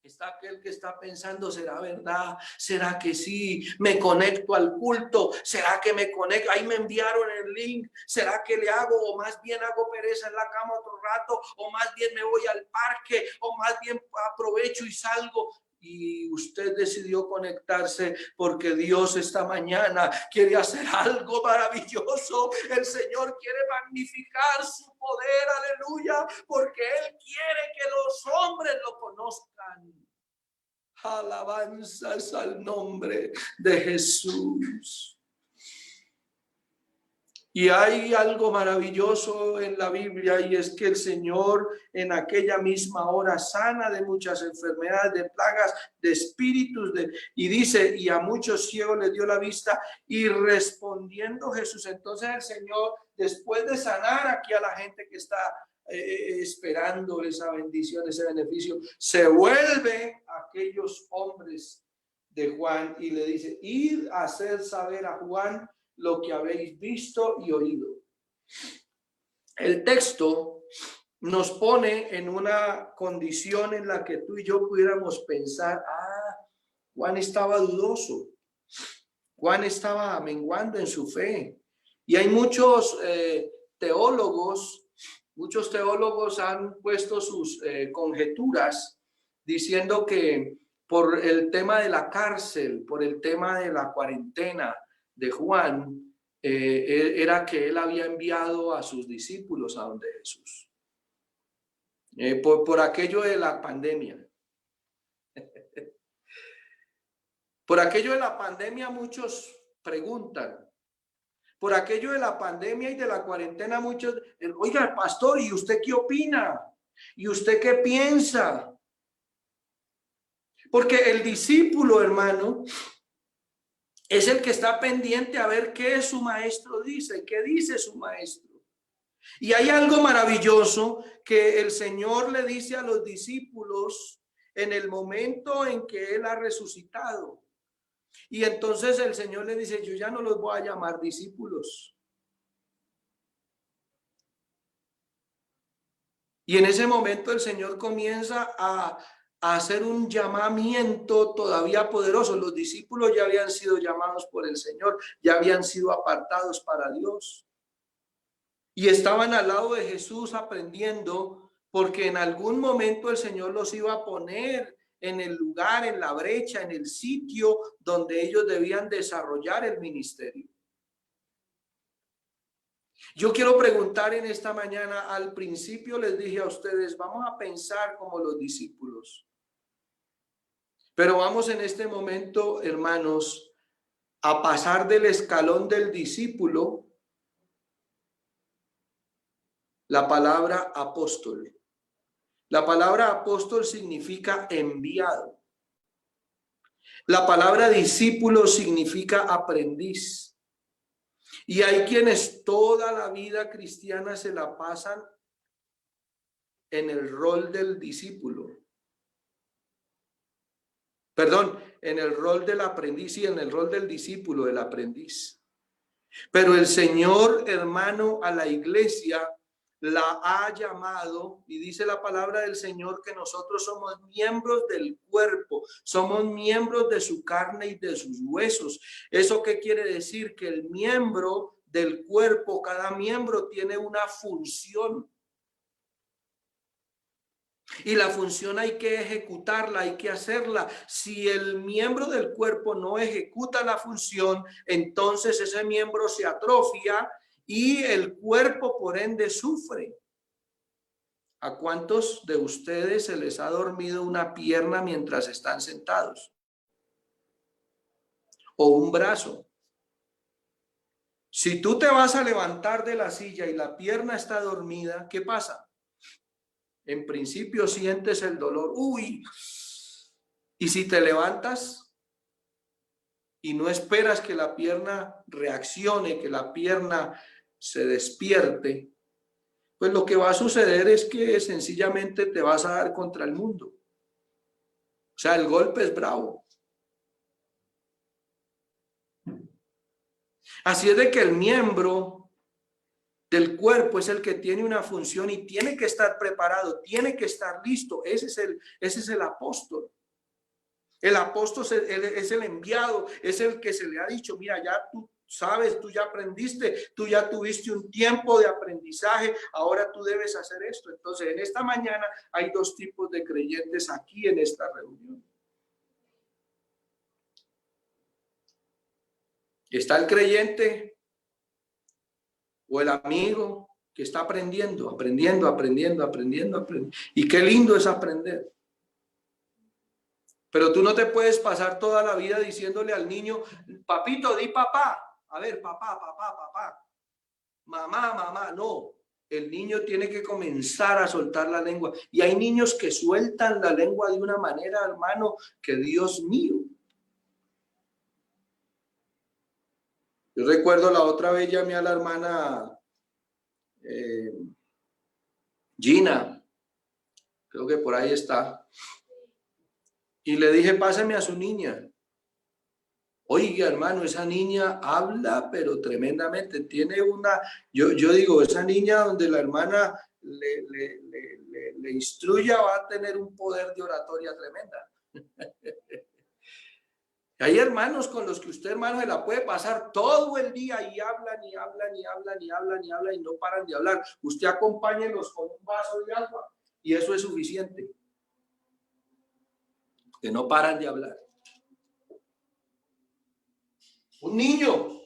Está aquel que está pensando, ¿será verdad? ¿Será que sí? ¿Me conecto al culto? ¿Será que me conecto? Ahí me enviaron el link. ¿Será que le hago? O más bien hago pereza en la cama otro rato, o más bien me voy al parque, o más bien aprovecho y salgo. Y usted decidió conectarse porque Dios esta mañana quiere hacer algo maravilloso. El Señor quiere magnificar su poder, aleluya, porque Él quiere que los hombres lo conozcan. Alabanzas al nombre de Jesús. Y hay algo maravilloso en la Biblia, y es que el Señor en aquella misma hora sana de muchas enfermedades, de plagas, de espíritus, y dice, y a muchos ciegos les dio la vista. Y respondiendo Jesús, entonces el Señor, después de sanar aquí a la gente que está esperando esa bendición, ese beneficio, se vuelve a aquellos hombres de Juan y le dice, id a hacer saber a Juan lo que habéis visto y oído. El texto nos pone en una condición en la que tú y yo pudiéramos pensar, Juan estaba dudoso, Juan estaba menguando en su fe. Y hay muchos teólogos han puesto sus conjeturas diciendo que por el tema de la cárcel, por el tema de la cuarentena de Juan, era que él había enviado a sus discípulos a donde Jesús. Por aquello de la pandemia. Por aquello de la pandemia muchos preguntan. Por aquello de la pandemia y de la cuarentena muchos, oiga, pastor, ¿y usted qué opina? ¿Y usted qué piensa? Porque el discípulo, hermano, es el que está pendiente a ver qué su maestro dice, qué dice su maestro. Y hay algo maravilloso que el Señor le dice a los discípulos en el momento en que Él ha resucitado. Y entonces el Señor le dice, yo ya no los voy a llamar discípulos. Y en ese momento el Señor comienza a hacer un llamamiento todavía poderoso. Los discípulos ya habían sido llamados por el Señor, ya habían sido apartados para Dios. Y estaban al lado de Jesús aprendiendo, porque en algún momento el Señor los iba a poner en el lugar, en la brecha, en el sitio donde ellos debían desarrollar el ministerio. Yo quiero preguntar en esta mañana, al principio les dije a ustedes, vamos a pensar como los discípulos. Pero vamos en este momento, hermanos, a pasar del escalón del discípulo, la palabra apóstol. La palabra apóstol significa enviado. La palabra discípulo significa aprendiz. Y hay quienes toda la vida cristiana se la pasan en el rol del discípulo. Perdón, en el rol del aprendiz y en el rol del discípulo, del aprendiz. Pero el Señor, hermano, a la iglesia la ha llamado, y dice la palabra del Señor que nosotros somos miembros del cuerpo, somos miembros de su carne y de sus huesos. ¿Eso qué quiere decir? Que el miembro del cuerpo, cada miembro tiene una función. Y la función hay que ejecutarla, hay que hacerla. Si el miembro del cuerpo no ejecuta la función, entonces ese miembro se atrofia y el cuerpo por ende sufre. ¿A cuántos de ustedes se les ha dormido una pierna mientras están sentados? O un brazo. Si tú te vas a levantar de la silla y la pierna está dormida, ¿qué pasa? En principio sientes el dolor. Uy. Y si te levantas y no esperas que la pierna reaccione, que la pierna se despierte, pues lo que va a suceder es que sencillamente te vas a dar contra el mundo. O sea, el golpe es bravo. Así es de que el miembro del cuerpo es el que tiene una función y tiene que estar preparado, tiene que estar listo. Ese es el apóstol. El apóstol es el enviado, es el que se le ha dicho, mira, ya tú sabes, tú ya aprendiste, tú ya tuviste un tiempo de aprendizaje, ahora tú debes hacer esto. Entonces, en esta mañana hay dos tipos de creyentes aquí en esta reunión. Está el creyente o el amigo que está aprendiendo. Y qué lindo es aprender. Pero tú no te puedes pasar toda la vida diciéndole al niño, papito, di papá. A ver, papá. Mamá. No, el niño tiene que comenzar a soltar la lengua. Y hay niños que sueltan la lengua de una manera, hermano, que Dios mío. Yo recuerdo la otra vez llamé a la hermana Gina, creo que por ahí está, y le dije, pásame a su niña. Oiga, hermano, esa niña habla, pero tremendamente. Tiene una, yo digo, esa niña donde la hermana le instruya va a tener un poder de oratoria tremenda. Hay hermanos con los que usted, hermano, se la puede pasar todo el día y hablan y no paran de hablar. Usted acompáñelos con un vaso de agua y eso es suficiente. Que no paran de hablar. Un niño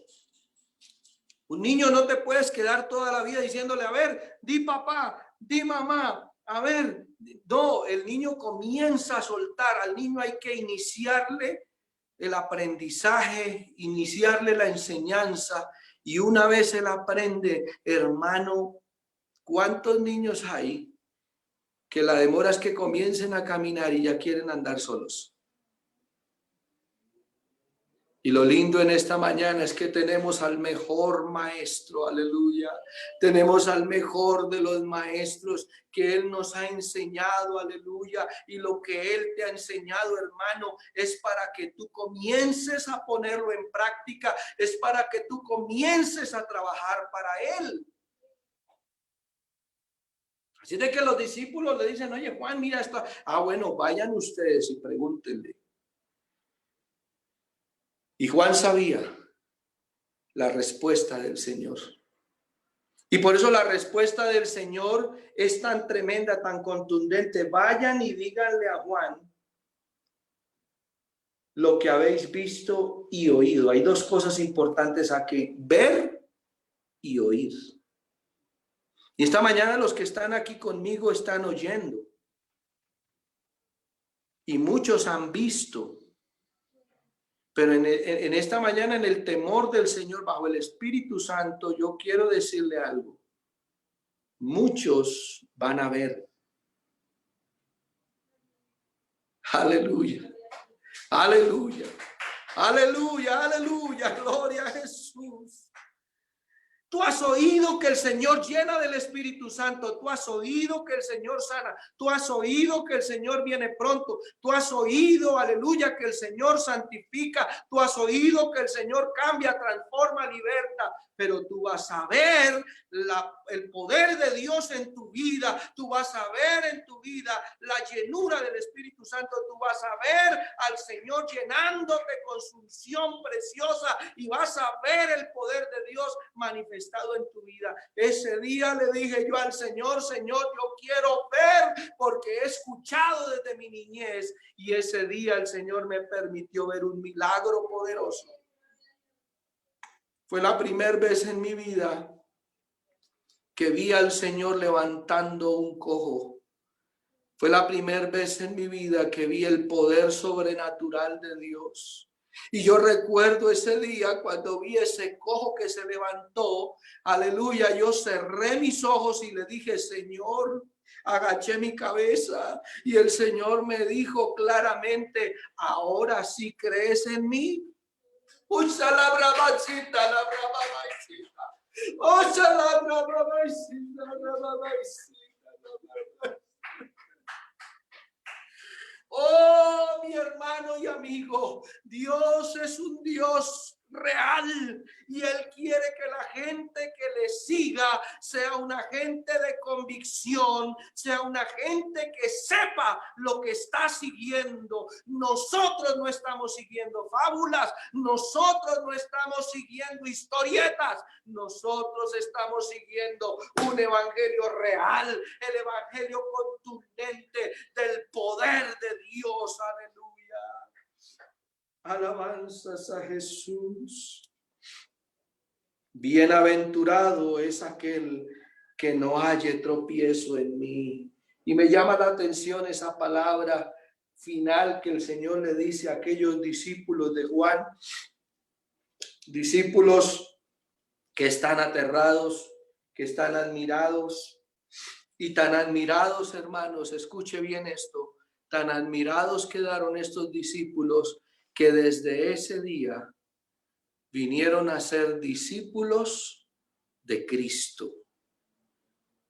no te puedes quedar toda la vida diciéndole, a ver, di papá, di mamá, a ver. No, el niño comienza a soltar, al niño hay que iniciarle el aprendizaje, iniciarle la enseñanza, y una vez él aprende, hermano, ¿cuántos niños hay que la demora es que comiencen a caminar y ya quieren andar solos? Y lo lindo en esta mañana es que tenemos al mejor maestro, aleluya. Tenemos al mejor de los maestros que Él nos ha enseñado, aleluya. Y lo que Él te ha enseñado, hermano, es para que tú comiences a ponerlo en práctica, es para que tú comiences a trabajar para Él. Así de que los discípulos le dicen, oye, Juan, mira esto. Ah, bueno, vayan ustedes y pregúntenle. Y Juan sabía la respuesta del Señor. Y por eso la respuesta del Señor es tan tremenda, tan contundente. Vayan y díganle a Juan lo que habéis visto y oído. Hay dos cosas importantes aquí: ver y oír. Y esta mañana los que están aquí conmigo están oyendo. Y muchos han visto. Pero en esta mañana, en el temor del Señor, bajo el Espíritu Santo, yo quiero decirle algo. Muchos van a ver. Aleluya. Aleluya. Aleluya. Aleluya. Gloria a Jesús. Tú has oído que el Señor llena del Espíritu Santo. Tú has oído que el Señor sana. Tú has oído que el Señor viene pronto. Tú has oído, aleluya, que el Señor santifica. Tú has oído que el Señor cambia, transforma, liberta. Pero tú vas a ver el poder de Dios en tu vida. Tú vas a ver en tu vida la llenura del Espíritu Santo. Tú vas a ver al Señor llenándote con su unción preciosa y vas a ver el poder de Dios manifestado en tu vida. Ese día le dije yo al Señor: Señor, yo quiero ver, porque he escuchado desde mi niñez, y ese día el Señor me permitió ver un milagro poderoso. Fue la primera vez en mi vida que vi al Señor levantando un cojo. Fue la primera vez en mi vida que vi el poder sobrenatural de Dios. Y yo recuerdo ese día cuando vi ese cojo que se levantó, aleluya, yo cerré mis ojos y le dije: Señor, agaché mi cabeza, y el Señor me dijo claramente: ahora sí crees en mí. Usa la bravacita, la bravacita. Usa la bravacita, la bravacita. Oh, mi hermano y amigo, Dios es un Dios real, y Él quiere que la gente que le siga sea una gente de convicción, sea una gente que sepa lo que está siguiendo. Nosotros no estamos siguiendo fábulas, nosotros no estamos siguiendo historietas, nosotros estamos siguiendo un evangelio real, el evangelio contundente del poder de Dios. Aleluya. Alabanzas a Jesús. Bienaventurado es aquel que no halle tropiezo en mí. Y me llama la atención esa palabra final que el Señor le dice a aquellos discípulos de Juan, discípulos que están aterrados, que están admirados, y tan admirados, hermanos, escuche bien esto, tan admirados quedaron estos discípulos que desde ese día vinieron a ser discípulos de Cristo.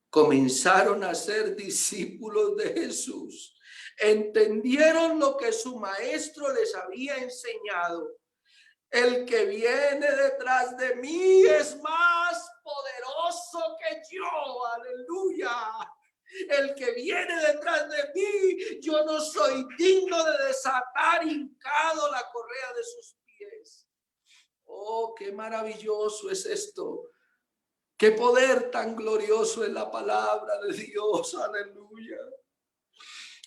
Comenzaron a ser discípulos de Jesús. Entendieron lo que su maestro les había enseñado. El que viene detrás de mí es más poderoso que yo. Aleluya. El que viene detrás de mí, yo no soy digno de desatar hincado la correa de sus pies. Oh, qué maravilloso es esto. Qué poder tan glorioso es la palabra de Dios. Aleluya.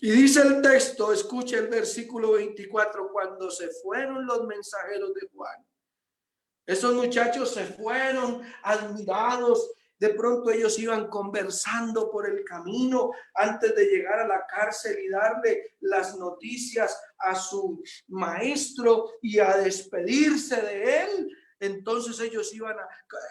Y dice el texto, escucha el versículo 24, cuando se fueron los mensajeros de Juan. Esos muchachos se fueron admirados. De pronto ellos iban conversando por el camino antes de llegar a la cárcel y darle las noticias a su maestro y a despedirse de él. Entonces ellos iban a: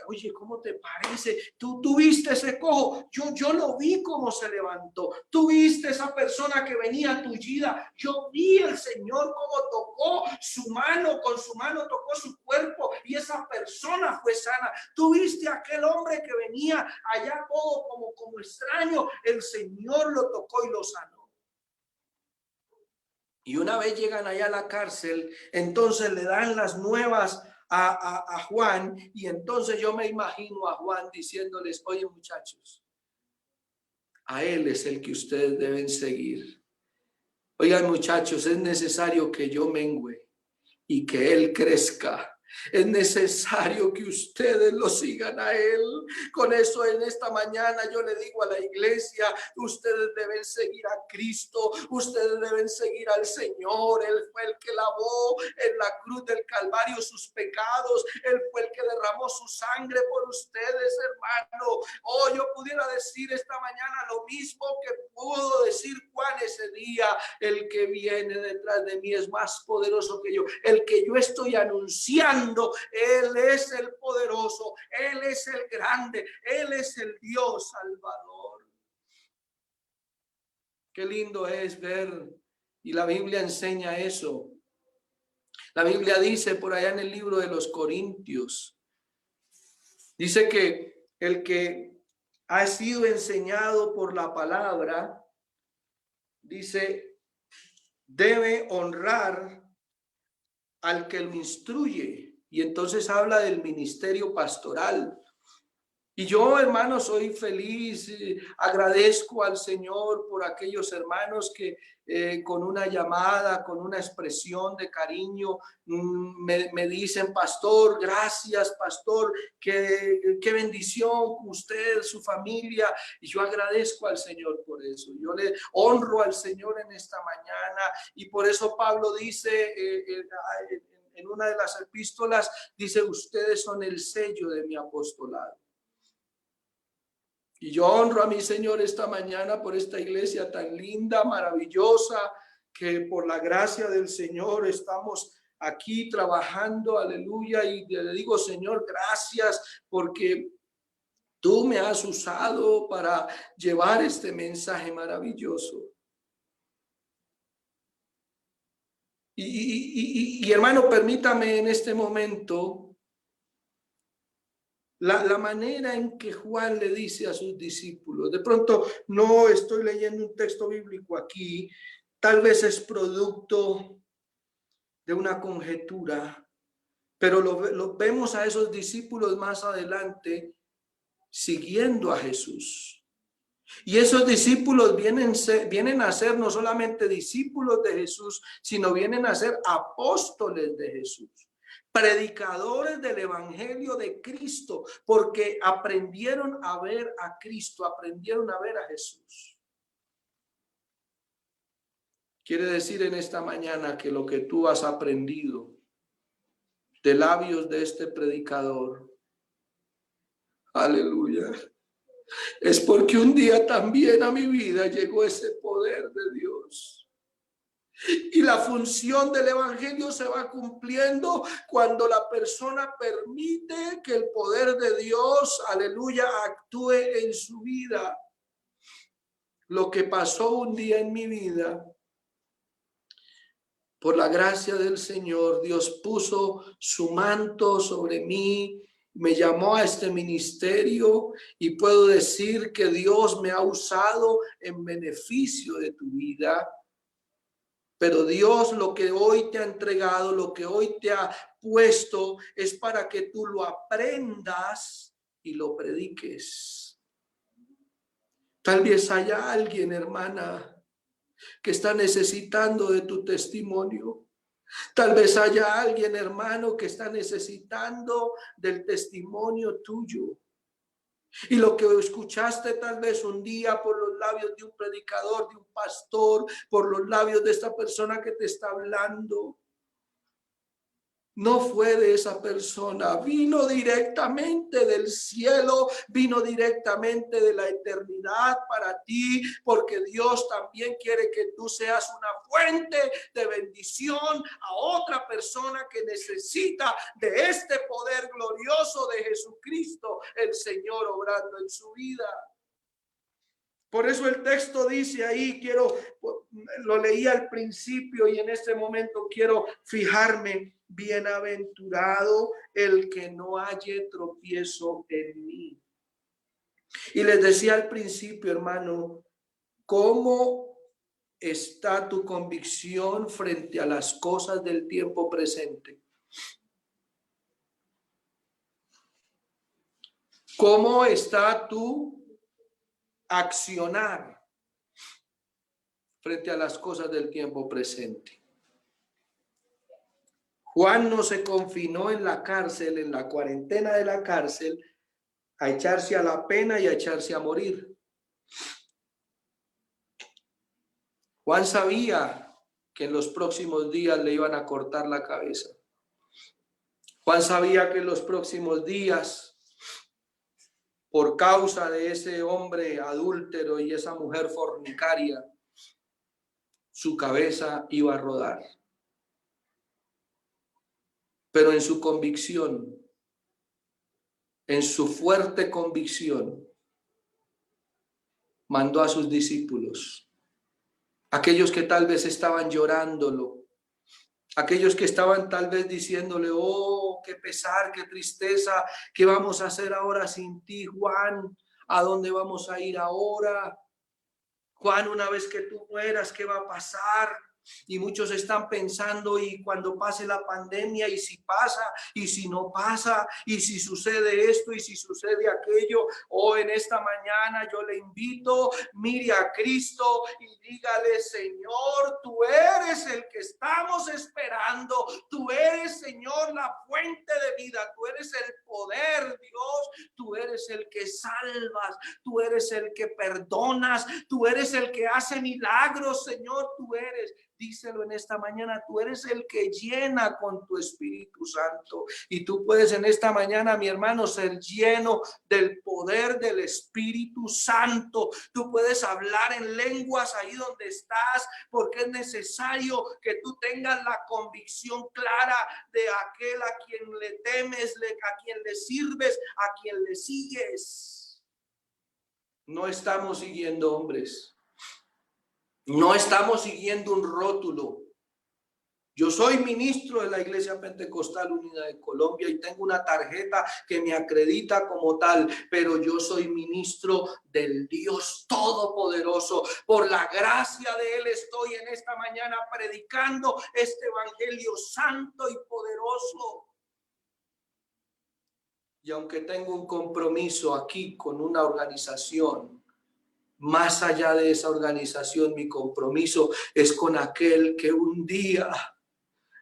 oye, ¿cómo te parece? ¿Tú viste ese cojo? Yo lo vi cómo se levantó. ¿Tú viste esa persona que venía tullida? Yo vi el Señor cómo tocó su mano, con su mano tocó su cuerpo y esa persona fue sana. ¿Tú viste aquel hombre que venía allá todo como extraño? El Señor lo tocó y lo sanó. Y una vez llegan allá a la cárcel, entonces le dan las nuevas a Juan, y entonces yo me imagino a Juan diciéndoles: oye, muchachos, a él es el que ustedes deben seguir. Oigan, muchachos, es necesario que yo mengüe y que él crezca. Es necesario que ustedes lo sigan a él. Con eso, en esta mañana yo le digo a la iglesia: ustedes deben seguir a Cristo, ustedes deben seguir al Señor. Él fue el que lavó en la cruz del Calvario sus pecados, él fue el que derramó su sangre por ustedes, hermano. Oh, yo pudiera decir esta mañana lo mismo que pudo decir Juan ese día: el que viene detrás de mí es más poderoso que yo. El que yo estoy anunciando, él es el poderoso, él es el grande, él es el Dios Salvador. Qué lindo es ver, y la Biblia enseña eso. La Biblia dice por allá en el libro de los Corintios, Dice que el que ha sido enseñado por la palabra, dice, debe honrar al que lo instruye. Y entonces habla del ministerio pastoral. Y yo, hermano, soy feliz, agradezco al Señor por aquellos hermanos que con una llamada, con una expresión de cariño, me dicen, pastor, gracias, pastor, qué bendición usted, su familia. Y yo agradezco al Señor por eso. Yo le honro al Señor en esta mañana. Y por eso Pablo dice en una de las epístolas, dice, ustedes son el sello de mi apostolado. Y yo honro a mi Señor esta mañana por esta iglesia tan linda, maravillosa, que por la gracia del Señor estamos aquí trabajando, aleluya, y le digo, Señor, gracias porque tú me has usado para llevar este mensaje maravilloso. Y hermano, permítame en este momento la manera en que Juan le dice a sus discípulos. De pronto no estoy leyendo un texto bíblico aquí, tal vez es producto de una conjetura, pero lo vemos a esos discípulos más adelante siguiendo a Jesús. Y esos discípulos vienen a ser no solamente discípulos de Jesús, sino vienen a ser apóstoles de Jesús, predicadores del evangelio de Cristo, porque aprendieron a ver a Cristo, aprendieron a ver a Jesús. Quiere decir en esta mañana que lo que tú has aprendido de labios de este predicador, aleluya, es porque un día también a mi vida llegó ese poder de Dios. Y la función del evangelio se va cumpliendo cuando la persona permite que el poder de Dios, aleluya, actúe en su vida. Lo que pasó un día en mi vida, por la gracia del Señor, Dios puso su manto sobre mí, me llamó a este ministerio y puedo decir que Dios me ha usado en beneficio de tu vida. Pero Dios lo que hoy te ha entregado, lo que hoy te ha puesto, es para que tú lo aprendas y lo prediques. Tal vez haya alguien, hermana, que está necesitando de tu testimonio. Tal vez haya alguien, hermano, que está necesitando del testimonio tuyo. Y lo que escuchaste tal vez un día por los labios de un predicador, de un pastor, por los labios de esta persona que te está hablando, no fue de esa persona, vino directamente del cielo, vino directamente de la eternidad para ti, porque Dios también quiere que tú seas una fuente de bendición a otra persona que necesita de este poder glorioso de Jesucristo, el Señor obrando en su vida. Por eso el texto dice ahí, lo leí al principio y en este momento quiero fijarme, bienaventurado el que no halle tropiezo en mí. Y les decía al principio, hermano, ¿cómo está tu convicción frente a las cosas del tiempo presente? ¿Cómo está tu accionar frente a las cosas del tiempo presente? Juan no se confinó en la cárcel, en la cuarentena de la cárcel, a echarse a la pena y a echarse a morir. Juan sabía que en los próximos días le iban a cortar la cabeza. Juan sabía que en los próximos días, por causa de ese hombre adúltero y esa mujer fornicaria, su cabeza iba a rodar. Pero en su convicción, en su fuerte convicción, mandó a sus discípulos, aquellos que tal vez estaban llorándolo, Aquellos que estaban tal vez diciéndole, oh, qué pesar, qué tristeza, ¿qué vamos a hacer ahora sin ti, Juan? ¿A dónde vamos a ir ahora? Juan, una vez que tú mueras, ¿qué va a pasar? Y muchos están pensando, y cuando pase la pandemia, y si pasa, y si no pasa, y si sucede esto, y si sucede aquello. Oh, en esta mañana yo le invito, mire a Cristo y dígale, Señor, tú eres el que estamos esperando. Tú eres, Señor, la fuente de vida. Tú eres el poder, Dios. Tú eres el que salvas. Tú eres el que perdonas. Tú eres el que hace milagros, Señor. Tú eres. Díselo en esta mañana, tú eres el que llena con tu Espíritu Santo. Y tú puedes en esta mañana, mi hermano, ser lleno del poder del Espíritu Santo. Tú puedes hablar en lenguas ahí donde estás, porque es necesario que tú tengas la convicción clara de aquel a quien le temes, a quien le sirves, a quien le sigues. No estamos siguiendo hombres. No estamos siguiendo un rótulo. Yo soy ministro de la Iglesia Pentecostal Unida de Colombia y tengo una tarjeta que me acredita como tal, pero yo soy ministro del Dios Todopoderoso. Por la gracia de Él estoy en esta mañana predicando este evangelio santo y poderoso. Y aunque tengo un compromiso aquí con una organización, más allá de esa organización, mi compromiso es con aquel que un día,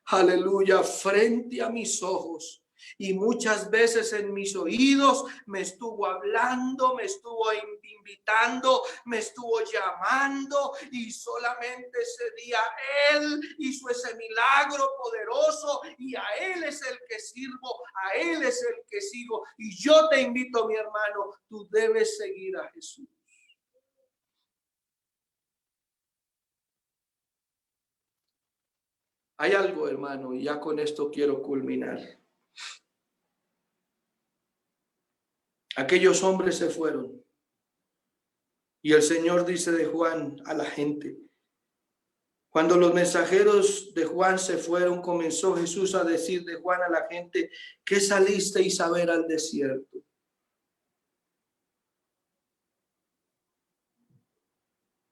aleluya, frente a mis ojos y muchas veces en mis oídos me estuvo hablando, me estuvo invitando, me estuvo llamando, y solamente ese día Él hizo ese milagro poderoso, y a Él es el que sirvo, a Él es el que sigo. Y yo te invito, mi hermano, tú debes seguir a Jesús. Hay algo, hermano, y ya con esto quiero culminar. Aquellos hombres se fueron. Y el Señor dice de Juan a la gente, cuando los mensajeros de Juan se fueron, comenzó Jesús a decir de Juan a la gente, ¿qué salisteis a ver al desierto?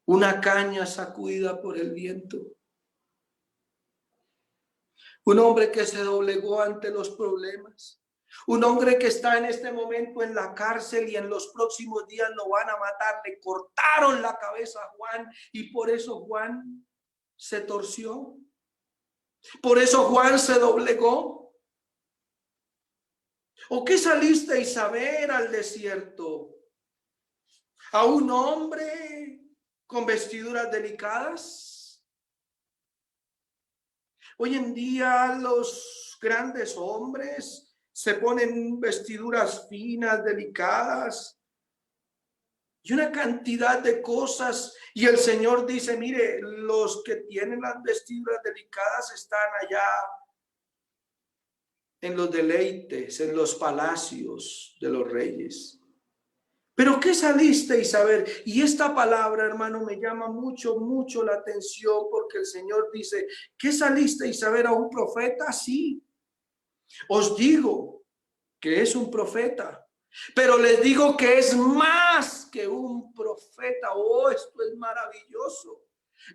Una caña sacudida por el viento. Un hombre que se doblegó ante los problemas. Un hombre que está en este momento en la cárcel y en los próximos días lo van a matar. Le cortaron la cabeza a Juan y por eso Juan se torció. Por eso Juan se doblegó. ¿O qué salisteis a ver al desierto? ¿A un hombre con vestiduras delicadas? Hoy en día los grandes hombres se ponen vestiduras finas, delicadas y una cantidad de cosas. Y el Señor dice, mire, los que tienen las vestiduras delicadas están allá en los deleites, en los palacios de los reyes. Pero ¿qué salisteis a ver? Y esta palabra, hermano, me llama mucho, mucho la atención, porque el Señor dice, ¿qué salisteis a ver a un profeta? Sí, os digo que es un profeta, pero les digo que es más que un profeta. Oh, esto es maravilloso.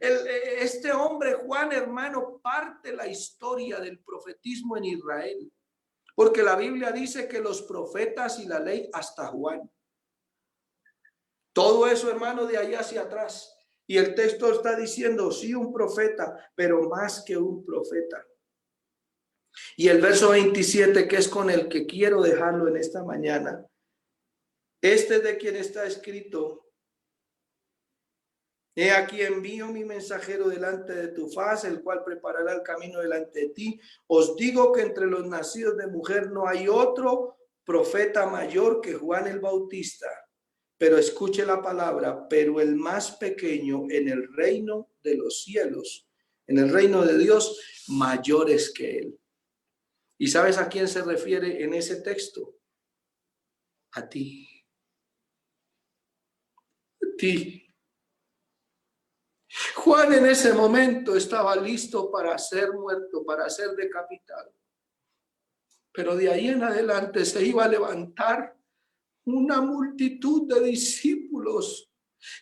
Este hombre, Juan, hermano, parte la historia del profetismo en Israel, porque la Biblia dice que los profetas y la ley hasta Juan. Todo eso, hermano, de ahí hacia atrás. Y el texto está diciendo, sí, un profeta, pero más que un profeta. Y el verso 27, que es con el que quiero dejarlo en esta mañana, este es de quien está escrito, he aquí envío mi mensajero delante de tu faz, el cual preparará el camino delante de ti. Os digo que entre los nacidos de mujer no hay otro profeta mayor que Juan el Bautista. Pero escuche la palabra, pero el más pequeño en el reino de los cielos, en el reino de Dios, mayor es que él. ¿Y sabes a quién se refiere en ese texto? A ti. A ti. Juan en ese momento estaba listo para ser muerto, para ser decapitado. Pero de ahí en adelante se iba a levantar una multitud de discípulos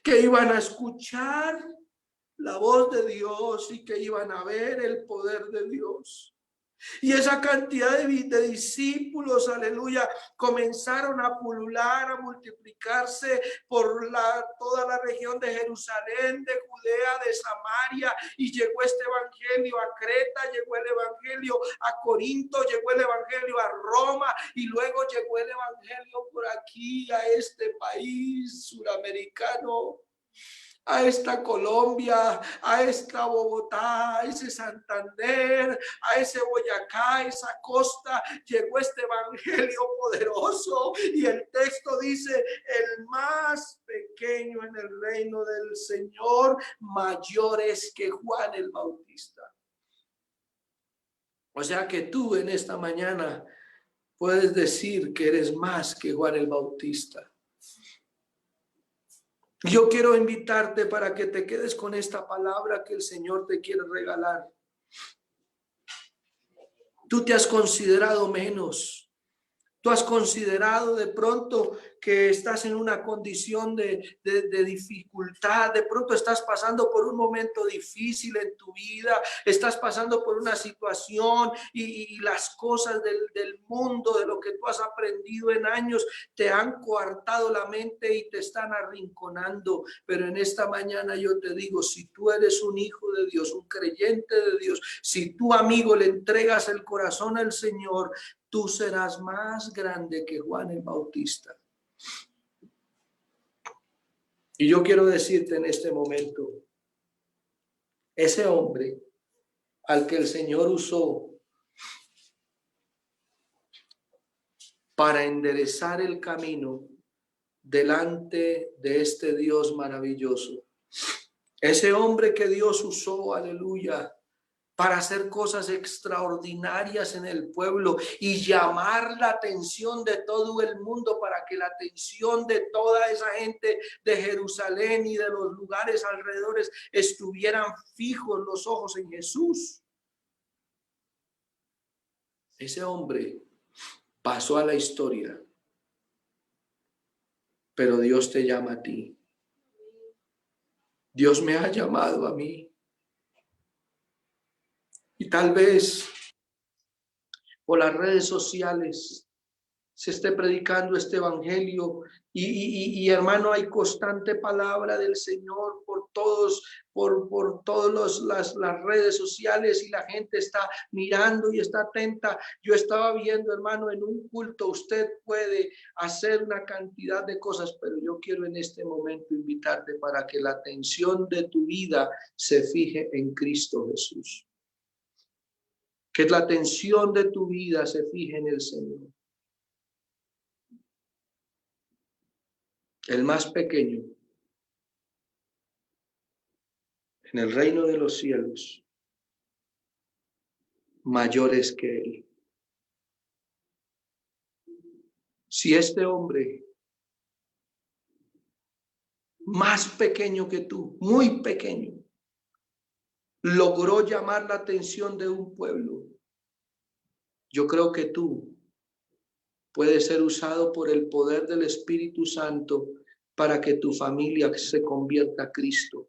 que iban a escuchar la voz de Dios y que iban a ver el poder de Dios. Y esa cantidad de discípulos, aleluya, comenzaron a pulular, a multiplicarse por toda la región de Jerusalén, de Judea, de Samaria, y llegó este evangelio a Creta, llegó el evangelio a Corinto, llegó el evangelio a Roma, y luego llegó el evangelio por aquí a este país suramericano, a esta Colombia, a esta Bogotá, a ese Santander, a ese Boyacá, a esa costa, llegó este evangelio poderoso. Y el texto dice: el más pequeño en el reino del Señor, mayor es que Juan el Bautista. O sea que tú en esta mañana puedes decir que eres más que Juan el Bautista. Yo quiero invitarte para que te quedes con esta palabra que el Señor te quiere regalar. Tú te has considerado menos. Tú has considerado de pronto que estás en una condición de dificultad. De pronto estás pasando por un momento difícil en tu vida. Estás pasando por una situación y las cosas del mundo, de lo que tú has aprendido en años, te han coartado la mente y te están arrinconando. Pero en esta mañana yo te digo, si tú eres un hijo de Dios, un creyente de Dios, si tú, amigo, le entregas el corazón al Señor, tú serás más grande que Juan el Bautista. Y yo quiero decirte en este momento, ese hombre al que el Señor usó para enderezar el camino delante de este Dios maravilloso, ese hombre que Dios usó, aleluya, para hacer cosas extraordinarias en el pueblo y llamar la atención de todo el mundo, para que la atención de toda esa gente de Jerusalén y de los lugares alrededores estuvieran fijos los ojos en Jesús. Ese hombre pasó a la historia, pero Dios te llama a ti. Dios me ha llamado a mí. Y tal vez por las redes sociales se esté predicando este evangelio y hermano, hay constante palabra del Señor por todas las redes sociales, y la gente está mirando y está atenta. Yo estaba viendo, hermano, en un culto usted puede hacer una cantidad de cosas, pero yo quiero en este momento invitarte para que la atención de tu vida se fije en Cristo Jesús. Que la atención de tu vida se fije en el Señor. El más pequeño en el reino de los cielos, mayores que él. Si este hombre, más pequeño que tú, muy pequeño, logró llamar la atención de un pueblo, yo creo que tú puedes ser usado por el poder del Espíritu Santo para que tu familia se convierta a Cristo.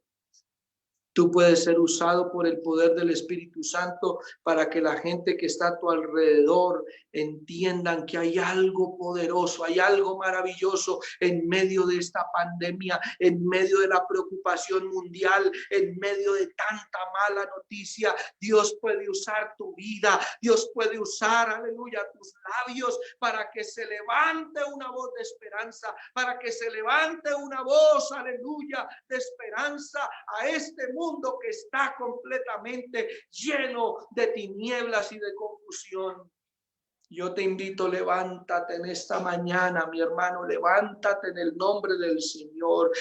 Tú puedes ser usado por el poder del Espíritu Santo para que la gente que está a tu alrededor entiendan que hay algo poderoso, hay algo maravilloso en medio de esta pandemia, en medio de la preocupación mundial, en medio de tanta mala noticia. Dios puede usar tu vida, Dios puede usar, aleluya, tus labios para que se levante una voz de esperanza, para que se levante una voz, aleluya, de esperanza a este mundo que está completamente lleno de tinieblas y de confusión. Yo te invito, levántate en esta mañana, mi hermano, levántate en el nombre del Señor.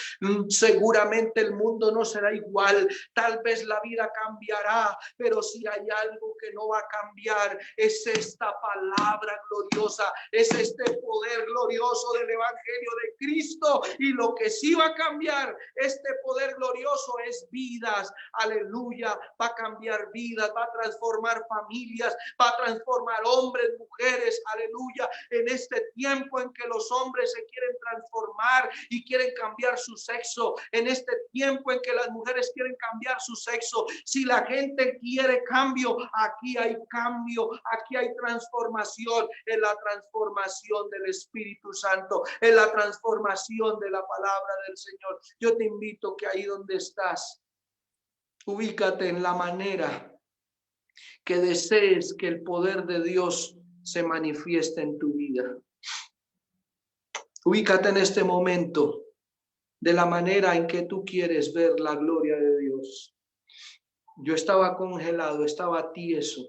Seguramente el mundo no será igual, tal vez la vida cambiará, pero si hay algo que no va a cambiar, es esta palabra gloriosa, es este poder glorioso del Evangelio de Cristo. Y lo que sí va a cambiar, este poder glorioso, es vidas. Aleluya, va a cambiar vidas, va a transformar familias, va a transformar hombres, mujeres, aleluya, en este tiempo en que los hombres se quieren transformar y quieren cambiar su sexo, en este tiempo en que las mujeres quieren cambiar su sexo. Si la gente quiere cambio, aquí hay cambio, aquí hay transformación, en la transformación del Espíritu Santo, en la transformación de la palabra del Señor. Yo te invito que ahí donde estás, ubícate en la manera que desees que el poder de Dios se manifieste en tu vida. Ubícate en este momento de la manera en que tú quieres ver la gloria de Dios. Yo estaba congelado, estaba tieso,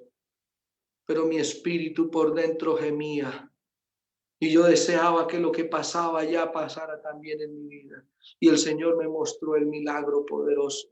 pero mi espíritu por dentro gemía. Y yo deseaba que lo que pasaba ya pasara también en mi vida. Y el Señor me mostró el milagro poderoso.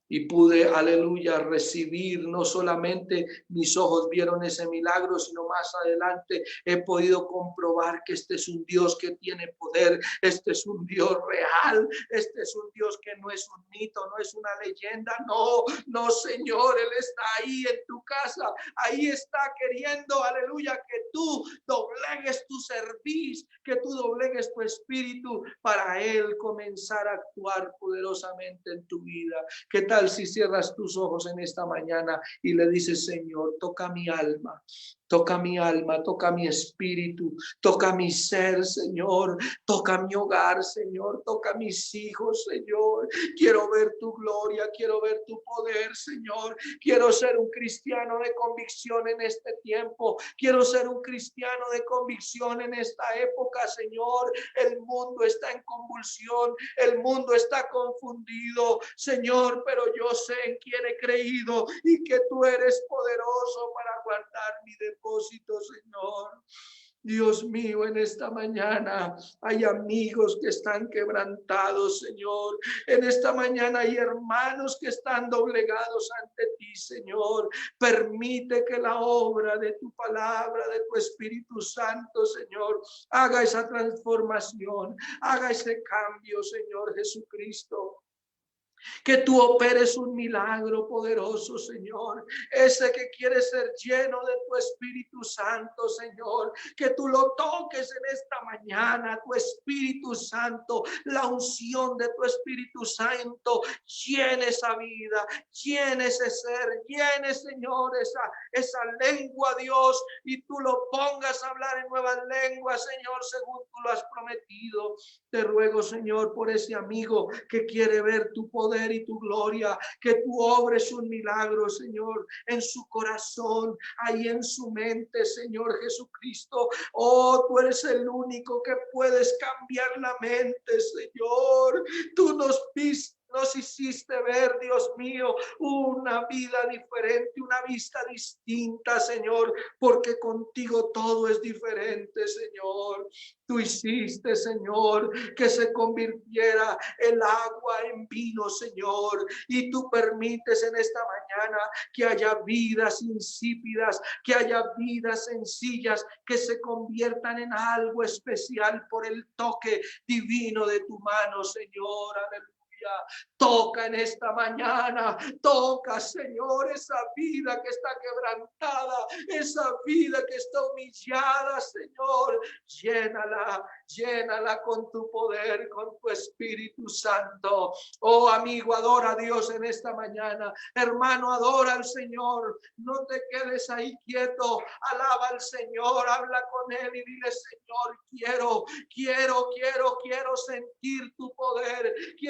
Y pude, aleluya, recibir, no solamente mis ojos vieron ese milagro, sino más adelante he podido comprobar que este es un Dios que tiene poder, este es un Dios real, este es un Dios que no es un mito, no es una leyenda, no, Señor, Él está ahí en tu casa, ahí está queriendo, aleluya, que tú doblegues tu cerviz, que tú doblegues tu espíritu para Él comenzar a actuar poderosamente en tu vida. ¿Qué tal si cierras tus ojos en esta mañana y le dices: Señor, toca mi alma, toca mi alma, toca mi espíritu, toca mi ser, Señor, toca mi hogar, Señor, toca mis hijos, Señor? Quiero ver tu gloria, quiero ver tu poder, Señor. Quiero ser un cristiano de convicción en este tiempo. Quiero ser un cristiano de convicción en esta época, Señor. El mundo está en convulsión, el mundo está confundido, Señor, pero yo sé en quién he creído y que tú eres poderoso para guardar mi depósito, Señor. Dios mío, en esta mañana hay amigos que están quebrantados, Señor. En esta mañana hay hermanos que están doblegados ante ti, Señor. Permite que la obra de tu palabra, de tu Espíritu Santo, Señor, haga esa transformación, haga ese cambio, Señor Jesucristo. Que tú operes un milagro poderoso, Señor. Ese que quiere ser lleno de tu Espíritu Santo, Señor. Que tú lo toques en esta mañana, tu Espíritu Santo. La unción de tu Espíritu Santo llene esa vida, llene ese ser, llene, Señor, esa lengua, Dios, y tú lo pongas a hablar en nuevas lenguas, Señor, según tú lo has prometido. Te ruego, Señor, por ese amigo que quiere ver tu poder y tu gloria, que tú obres un milagro, Señor, en su corazón, ahí en su mente, Señor Jesucristo. Oh, tú eres el único que puedes cambiar la mente, Señor. Tú nos hiciste ver, Dios mío, una vida diferente, una vista distinta, Señor, porque contigo todo es diferente, Señor. Tú hiciste, Señor, que se convirtiera el agua en vino, Señor, y tú permites en esta mañana que haya vidas insípidas, que haya vidas sencillas, que se conviertan en algo especial por el toque divino de tu mano, Señor. Aleluya. Toca en esta mañana, toca, Señor, esa vida que está quebrantada, esa vida que está humillada, Señor. Llénala con tu poder, con tu Espíritu Santo. Oh, amigo, adora a Dios en esta mañana. Hermano, adora al Señor. No te quedes ahí quieto. Alaba al Señor, habla con Él y dile: Señor, quiero sentir tu poder.